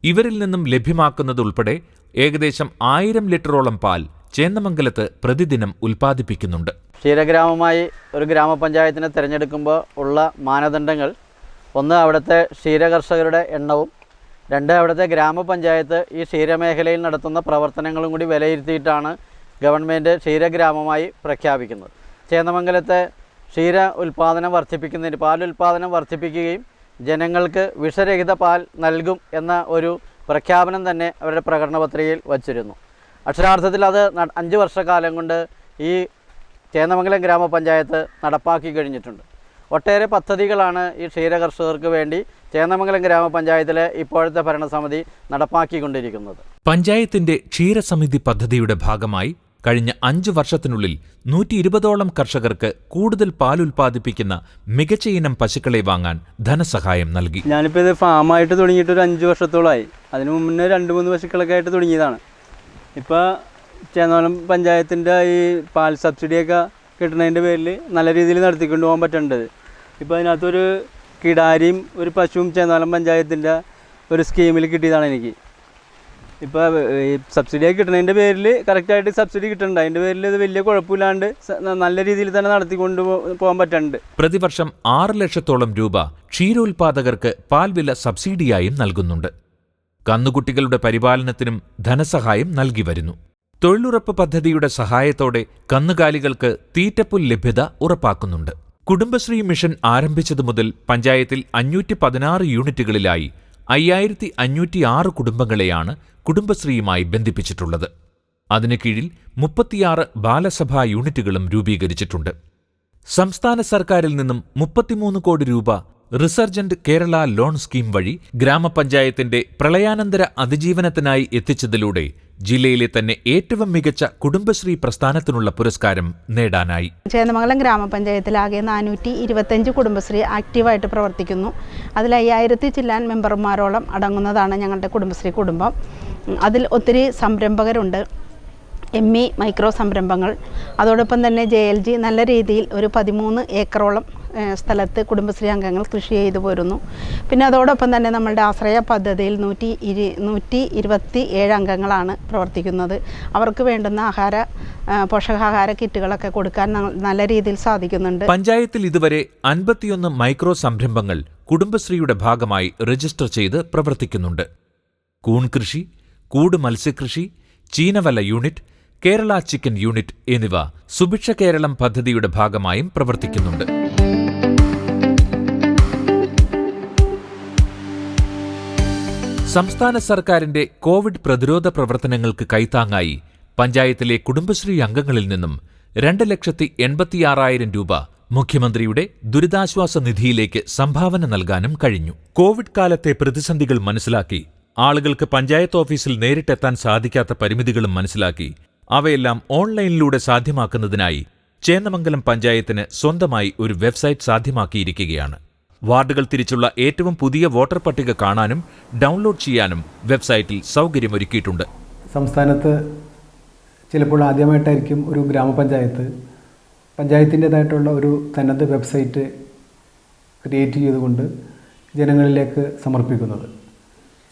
ഇവരിൽ നിന്നും ലഭ്യമാക്കുന്നതുൾപ്പെടെ ഏകദേശം 1000 ലിറ്ററോളം പാൽ ചേന്നമംഗലത്ത് പ്രതിദിനം ഉൽപ്പാദിപ്പിക്കുന്നുണ്ട്. ക്ഷീരഗ്രാമമായി ഒരു ഗ്രാമപഞ്ചായത്തിനെ തിരഞ്ഞെടുക്കുമ്പോൾ ഉള്ള മാനദണ്ഡങ്ങൾ: 1 അവിടുത്തെ ക്ഷീരകർഷകരുടെ എണ്ണവും, 2 അവിടുത്തെ ഗ്രാമപഞ്ചായത്ത് ഈ ക്ഷീരമേഖലയിൽ നടത്തുന്ന പ്രവർത്തനങ്ങളും കൂടി വിലയിരുത്തിയിട്ടാണ് ഗവൺമെൻറ് ക്ഷീരഗ്രാമമായി പ്രഖ്യാപിക്കുന്നത്. ചേന്നമംഗലത്തെ ക്ഷീര ഉൽപ്പാദനം വർദ്ധിപ്പിക്കുന്നതിന്, പാലുൽപാദനം വർദ്ധിപ്പിക്കുകയും ജനങ്ങൾക്ക് വിഷരഹിത പാൽ നൽകും എന്ന ഒരു പ്രഖ്യാപനം തന്നെ അവരുടെ പ്രകടന പത്രികയിൽ വച്ചിരുന്നു. അക്ഷരാർത്ഥത്തിൽ അത് 5 വർഷക്കാലം കൊണ്ട് ഈ ചേന്നമംഗലം ഗ്രാമപഞ്ചായത്ത് നടപ്പാക്കി കഴിഞ്ഞിട്ടുണ്ട്. ഒട്ടേറെ പദ്ധതികളാണ് ഈ ക്ഷീരകർഷകർക്ക് വേണ്ടി ചേന്നമംഗലം ഗ്രാമപഞ്ചായത്തിലെ ഇപ്പോഴത്തെ ഭരണസമിതി നടപ്പാക്കിക്കൊണ്ടിരിക്കുന്നത്. പഞ്ചായത്തിന്റെ ക്ഷീരസമിതി പദ്ധതിയുടെ ഭാഗമായി കഴിഞ്ഞ 5 വർഷത്തിനുള്ളിൽ 120ഓളം കർഷകർക്ക് കൂടുതൽ പാലുൽപാദിപ്പിക്കുന്ന മികച്ച ഇനം പശുക്കളെ വാങ്ങാൻ ധനസഹായം നൽകി. ഞാനിപ്പോൾ ഇത് ഫാമായിട്ട് തുടങ്ങിയിട്ട് ഒരു 5 വർഷത്തോളമായി. അതിനു മുന്നേ 2-3 പശുക്കളൊക്കെ ആയിട്ട് തുടങ്ങിയതാണ്. ഇപ്പോൾ ചേന്നമംഗലം പഞ്ചായത്തിൻ്റെ ഈ പാൽ സബ്സിഡിയൊക്കെ കിട്ടുന്നതിൻ്റെ പേരിൽ നല്ല രീതിയിൽ നടത്തിക്കൊണ്ട് പോകാൻ പറ്റേണ്ടത്. ഇപ്പോൾ അതിനകത്തൊരു കിടാരിയും ഒരു പശുവും ചേന്നമംഗലം പഞ്ചായത്തിൻ്റെ ഒരു സ്കീമിൽ കിട്ടിയതാണ് എനിക്ക്. ഇപ്പോൾ ഈ സബ്സിഡിയൊക്കെ കിട്ടുന്നതിൻ്റെ പേരിൽ കറക്റ്റായിട്ട് സബ്സിഡി കിട്ടുന്നുണ്ട്. അതിൻ്റെ പേരിൽ ഇത് വലിയ കുഴപ്പമില്ലാണ്ട് നല്ല രീതിയിൽ തന്നെ നടത്തിക്കൊണ്ട് പോകാൻ പറ്റുന്നുണ്ട്. പ്രതിവർഷം 6 ലക്ഷത്തോളം രൂപ ക്ഷീരോത്പാദകർക്ക് പാൽ വില സബ്സിഡിയായും നൽകുന്നുണ്ട്. കന്നുകുട്ടികളുടെ പരിപാലനത്തിനും ധനസഹായം നൽകി വരുന്നു. തൊഴിലുറപ്പ് പദ്ധതിയുടെ സഹായത്തോടെ കന്നുകാലികൾക്ക് തീറ്റപ്പുൽ ലഭ്യത ഉറപ്പാക്കുന്നുണ്ട്. കുടുംബശ്രീ മിഷൻ ആരംഭിച്ചതു മുതൽ പഞ്ചായത്തിൽ 516 യൂണിറ്റുകളിലായി 5506 കുടുംബങ്ങളെയാണ് കുടുംബശ്രീയുമായി ബന്ധിപ്പിച്ചിട്ടുള്ളത്. അതിനു കീഴിൽ 36 ബാലസഭാ യൂണിറ്റുകളും രൂപീകരിച്ചിട്ടുണ്ട്. സംസ്ഥാന സർക്കാരിൽ നിന്നും 33 കോടി രൂപ റിസർജന്റ് കേരള ലോൺ സ്കീം വഴി ഗ്രാമപഞ്ചായത്തിന്റെ പ്രളയാനന്തര അതിജീവനത്തിനായി എത്തിച്ചതിലൂടെ ജില്ലയിലെ തന്നെ ഏറ്റവും മികച്ച കുടുംബശ്രീ പ്രസ്ഥാനത്തിനുള്ള പുരസ്കാരം നേടാനായി. ചേന്നമംഗലം ഗ്രാമപഞ്ചായത്തിലാകെ 425 കുടുംബശ്രീ ആക്റ്റീവായിട്ട് പ്രവർത്തിക്കുന്നു. അതിൽ 5000 ചില്ലാൻ മെമ്പർമാരോളം അടങ്ങുന്നതാണ് ഞങ്ങളുടെ കുടുംബശ്രീ കുടുംബം. അതിൽ ഒത്തിരി സംരംഭകരുണ്ട്, ME മൈക്രോ സംരംഭങ്ങൾ. അതോടൊപ്പം തന്നെ JLG നല്ല രീതിയിൽ ഒരു 13 ഏക്കറോളം സ്ഥലത്ത് കുടുംബശ്രീ അംഗങ്ങൾ കൃഷി ചെയ്തു പോരുന്നു. പിന്നെ അതോടൊപ്പം തന്നെ നമ്മളുടെ ആശ്രയ പദ്ധതിയിൽ 127 അംഗങ്ങളാണ് പ്രവർത്തിക്കുന്നത്. അവർക്ക് വേണ്ടുന്ന പോഷകാഹാര കിറ്റുകളൊക്കെ കൊടുക്കാൻ നല്ല രീതിയിൽ സാധിക്കുന്നുണ്ട്. പഞ്ചായത്തിൽ ഇതുവരെ 51 മൈക്രോ സംരംഭങ്ങൾ കുടുംബശ്രീയുടെ ഭാഗമായി രജിസ്റ്റർ ചെയ്ത് പ്രവർത്തിക്കുന്നുണ്ട്. കൂൺ കൃഷി, കൂട് മത്സ്യകൃഷി, ചീനവല യൂണിറ്റ്, കേരള ചിക്കൻ യൂണിറ്റ് എന്നിവ സുഭിക്ഷ കേരളം പദ്ധതിയുടെ ഭാഗമായും പ്രവർത്തിക്കുന്നുണ്ട്. സംസ്ഥാന സർക്കാരിന്റെ കോവിഡ് പ്രതിരോധ പ്രവർത്തനങ്ങൾക്ക് കൈത്താങ്ങായി പഞ്ചായത്തിലെ കുടുംബശ്രീ അംഗങ്ങളിൽ നിന്നും 2,86,000 രൂപ മുഖ്യമന്ത്രിയുടെ ദുരിതാശ്വാസ നിധിയിലേക്ക് സംഭാവന നൽകാനും കഴിഞ്ഞു. കോവിഡ് കാലത്തെ പ്രതിസന്ധികൾ മനസ്സിലാക്കി, ആളുകൾക്ക് പഞ്ചായത്ത് ഓഫീസിൽ നേരിട്ടെത്താൻ സാധിക്കാത്ത പരിമിതികളും മനസ്സിലാക്കി അവയെല്ലാം ഓൺലൈനിലൂടെ സാധ്യമാക്കുന്നതിനായി ചേന്നമംഗലം പഞ്ചായത്തിന് സ്വന്തമായി ഒരു വെബ്സൈറ്റ് സാധ്യമാക്കിയിരിക്കുകയാണ്. വാർഡുകൾ തിരിച്ചുള്ള ഏറ്റവും പുതിയ വോട്ടർ പട്ടിക കാണാനും ഡൗൺലോഡ് ചെയ്യാനും വെബ്സൈറ്റിൽ സൗകര്യമൊരുക്കിയിട്ടുണ്ട്. സംസ്ഥാനത്ത് ചിലപ്പോൾ ആദ്യമായിട്ടായിരിക്കും ഒരു ഗ്രാമപഞ്ചായത്ത് പഞ്ചായത്തിൻ്റേതായിട്ടുള്ള ഒരു തനത് വെബ്സൈറ്റ് ക്രിയേറ്റ് ചെയ്തുകൊണ്ട് ജനങ്ങളിലേക്ക് സമർപ്പിക്കുന്നത്.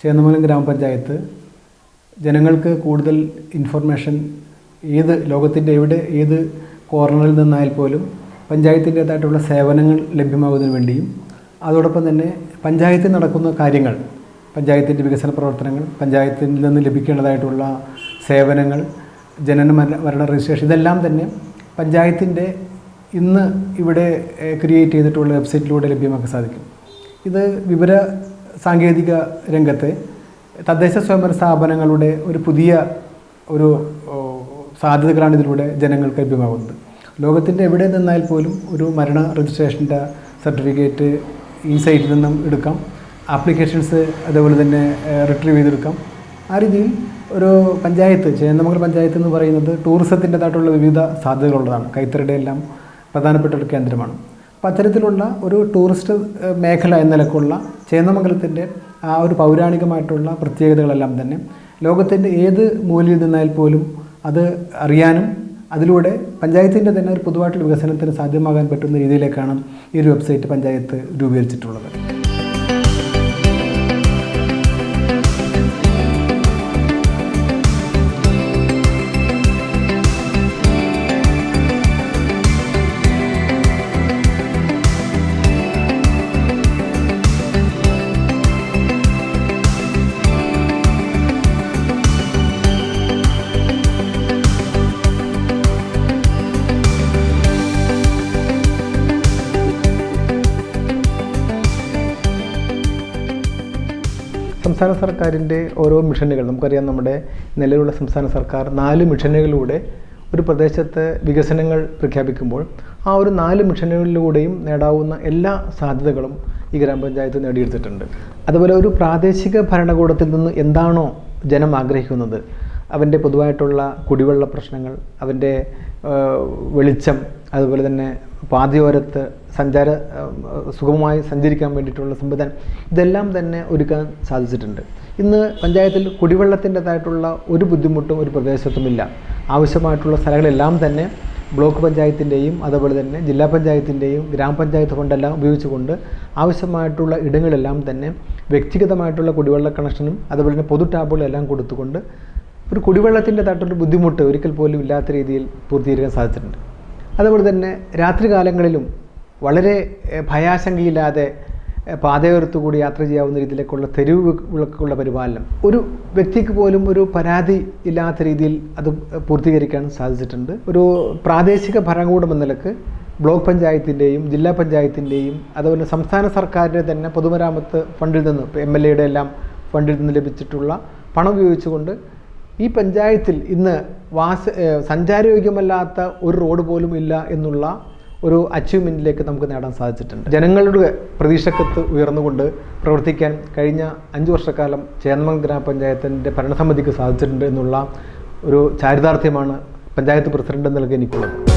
ചേന്നമംഗലം ഗ്രാമപഞ്ചായത്ത് ജനങ്ങൾക്ക് കൂടുതൽ ഇൻഫർമേഷൻ ലോകത്തിൻ്റെ ഏത് കോർണറിൽ നിന്നായാൽ പോലും പഞ്ചായത്തിൻ്റേതായിട്ടുള്ള സേവനങ്ങൾ ലഭ്യമാകുന്നതിന് വേണ്ടിയും അതോടൊപ്പം തന്നെ പഞ്ചായത്തിൽ നടക്കുന്ന കാര്യങ്ങൾ, പഞ്ചായത്തിൻ്റെ വികസന പ്രവർത്തനങ്ങൾ, പഞ്ചായത്തിൽ നിന്ന് ലഭിക്കേണ്ടതായിട്ടുള്ള സേവനങ്ങൾ, ജനന മരണ രജിസ്ട്രേഷൻ, ഇതെല്ലാം തന്നെ പഞ്ചായത്തിൻ്റെ ഇന്ന് ഇവിടെ ക്രിയേറ്റ് ചെയ്തിട്ടുള്ള വെബ്സൈറ്റിലൂടെ ലഭ്യമാക്കാൻ സാധിക്കും. ഇത് വിവര സാങ്കേതിക രംഗത്തെ തദ്ദേശ സ്വയംഭരണ സ്ഥാപനങ്ങളുടെ ഒരു പുതിയ സാധ്യതകളാണ് ഇതിലൂടെ ജനങ്ങൾക്ക് ലഭ്യമാകുന്നത്. ലോകത്തിൻ്റെ എവിടെ നിന്നാൽ പോലും ഒരു മരണ രജിസ്ട്രേഷൻ്റെ സർട്ടിഫിക്കറ്റ് ഈ സൈറ്റിൽ നിന്നും എടുക്കാം. ആപ്ലിക്കേഷൻസ് അതേപോലെ തന്നെ റിട്രീവ് ചെയ്തെടുക്കാം. ആ രീതിയിൽ ഒരു പഞ്ചായത്ത്, ചേന്നമംഗലം പഞ്ചായത്ത് എന്ന് പറയുന്നത് ടൂറിസത്തിൻ്റെതായിട്ടുള്ള വിവിധ സാധ്യതകളുള്ളതാണ്. കൈത്തറിയുടെ എല്ലാം പ്രധാനപ്പെട്ട ഒരു കേന്ദ്രമാണ്. അപ്പോൾ അത്തരത്തിലുള്ള ഒരു ടൂറിസ്റ്റ് മേഖല എന്ന നിലക്കുള്ള ചേന്നമംഗലത്തിൻ്റെ ആ ഒരു പൗരാണികമായിട്ടുള്ള പ്രത്യേകതകളെല്ലാം തന്നെ ലോകത്തിൻ്റെ ഏത് മൂലയിൽ നിന്നാൽ പോലും അത് അറിയാനും അതിലൂടെ പഞ്ചായത്തിൻ്റെ തന്നെ ഒരു പൊതുവായിട്ടുള്ള വികസനത്തിന് സാധ്യമാകാൻ പറ്റുന്ന രീതിയിലേക്കാണ് ഈ ഒരു വെബ്സൈറ്റ് പഞ്ചായത്ത് രൂപീകരിച്ചിട്ടുള്ളത്. സംസ്ഥാന സർക്കാരിൻ്റെ ഓരോ മിഷനുകൾ നമുക്കറിയാം. നമ്മുടെ നിലവിലുള്ള സംസ്ഥാന സർക്കാർ 4 മിഷനുകളിലൂടെ ഒരു പ്രദേശത്ത് വികസനങ്ങൾ പ്രഖ്യാപിക്കുമ്പോൾ ആ ഒരു 4 മിഷനുകളിലൂടെയും നേടാവുന്ന എല്ലാ സാധ്യതകളും ഈ ഗ്രാമപഞ്ചായത്ത് നേടിയെടുത്തിട്ടുണ്ട്. അതുപോലെ ഒരു പ്രാദേശിക ഭരണകൂടത്തിൽ നിന്ന് എന്താണോ ജനം ആഗ്രഹിക്കുന്നത്, അവൻ്റെ പൊതുവായിട്ടുള്ള കുടിവെള്ള പ്രശ്നങ്ങൾ, അവൻ്റെ വെളിച്ചം, അതുപോലെ തന്നെ പാതയോരത്ത് സുഗമമായി സഞ്ചരിക്കാൻ വേണ്ടിയിട്ടുള്ള സംവിധാനം, ഇതെല്ലാം തന്നെ ഒരുക്കാൻ സാധിച്ചിട്ടുണ്ട്. ഇന്ന് പഞ്ചായത്തിൽ കുടിവെള്ളത്തിൻ്റെതായിട്ടുള്ള ഒരു ബുദ്ധിമുട്ടും ഒരു പ്രദേശത്തുമില്ല. ആവശ്യമായിട്ടുള്ള സ്ഥലങ്ങളെല്ലാം തന്നെ ബ്ലോക്ക് പഞ്ചായത്തിൻ്റെയും അതുപോലെ തന്നെ ജില്ലാ പഞ്ചായത്തിൻ്റെയും ഗ്രാമപഞ്ചായത്ത് ഫണ്ടെല്ലാം ഉപയോഗിച്ചുകൊണ്ട് ആവശ്യമായിട്ടുള്ള ഇടങ്ങളെല്ലാം തന്നെ വ്യക്തിഗതമായിട്ടുള്ള കുടിവെള്ള കണക്ഷനും അതുപോലെ തന്നെ പൊതു ടാപ്പുകളെല്ലാം കൊടുത്തുകൊണ്ട് ഒരു കുടിവെള്ളത്തിൻ്റെതായിട്ടൊരു ബുദ്ധിമുട്ട് ഒരിക്കൽ പോലും ഇല്ലാത്ത രീതിയിൽ പൂർത്തീകരിക്കാൻ സാധിച്ചിട്ടുണ്ട്. അതുപോലെ തന്നെ രാത്രി കാലങ്ങളിലും വളരെ ഭയാശങ്കയില്ലാതെ പാതയോരത്തുകൂടി യാത്ര ചെയ്യാവുന്ന രീതിയിലേക്കുള്ള തെരുവ് വിളക്കുകളുടെ പരിപാലനം ഒരു വ്യക്തിക്ക് പോലും ഒരു പരാതി ഇല്ലാത്ത രീതിയിൽ അത് പൂർത്തീകരിക്കാൻ സാധിച്ചിട്ടുണ്ട്. ഒരു പ്രാദേശിക ഭരണകൂടം എന്ന നിലക്ക് ബ്ലോക്ക് പഞ്ചായത്തിൻ്റെയും ജില്ലാ പഞ്ചായത്തിൻ്റെയും അതുപോലെ സംസ്ഥാന സർക്കാരിൻ്റെ തന്നെ പൊതുമരാമത്ത് ഫണ്ടിൽ നിന്ന് MLAയുടെ എല്ലാം ഫണ്ടിൽ നിന്ന് ലഭിച്ചിട്ടുള്ള പണം ഉപയോഗിച്ചുകൊണ്ട് ഈ പഞ്ചായത്തിൽ ഇന്ന് സഞ്ചാരയോഗ്യമല്ലാത്ത ഒരു റോഡ് പോലും ഇല്ല എന്നുള്ള ഒരു അച്ചീവ്മെൻറ്റിലേക്ക് നമുക്ക് നേടാൻ സാധിച്ചിട്ടുണ്ട്. ജനങ്ങളുടെ പ്രതീക്ഷക്കത്ത് ഉയർന്നുകൊണ്ട് പ്രവർത്തിക്കാൻ കഴിഞ്ഞ 5 വർഷക്കാലം ചേന്നമംഗലം ഗ്രാമപഞ്ചായത്തിൻ്റെ ഭരണസമിതിക്ക് സാധിച്ചിട്ടുണ്ട് എന്നുള്ള ഒരു ചാരിതാർത്ഥ്യമാണ് പഞ്ചായത്ത് പ്രസിഡന്റ് എന്ന നിലയ്ക്ക് എനിക്കുള്ളത്.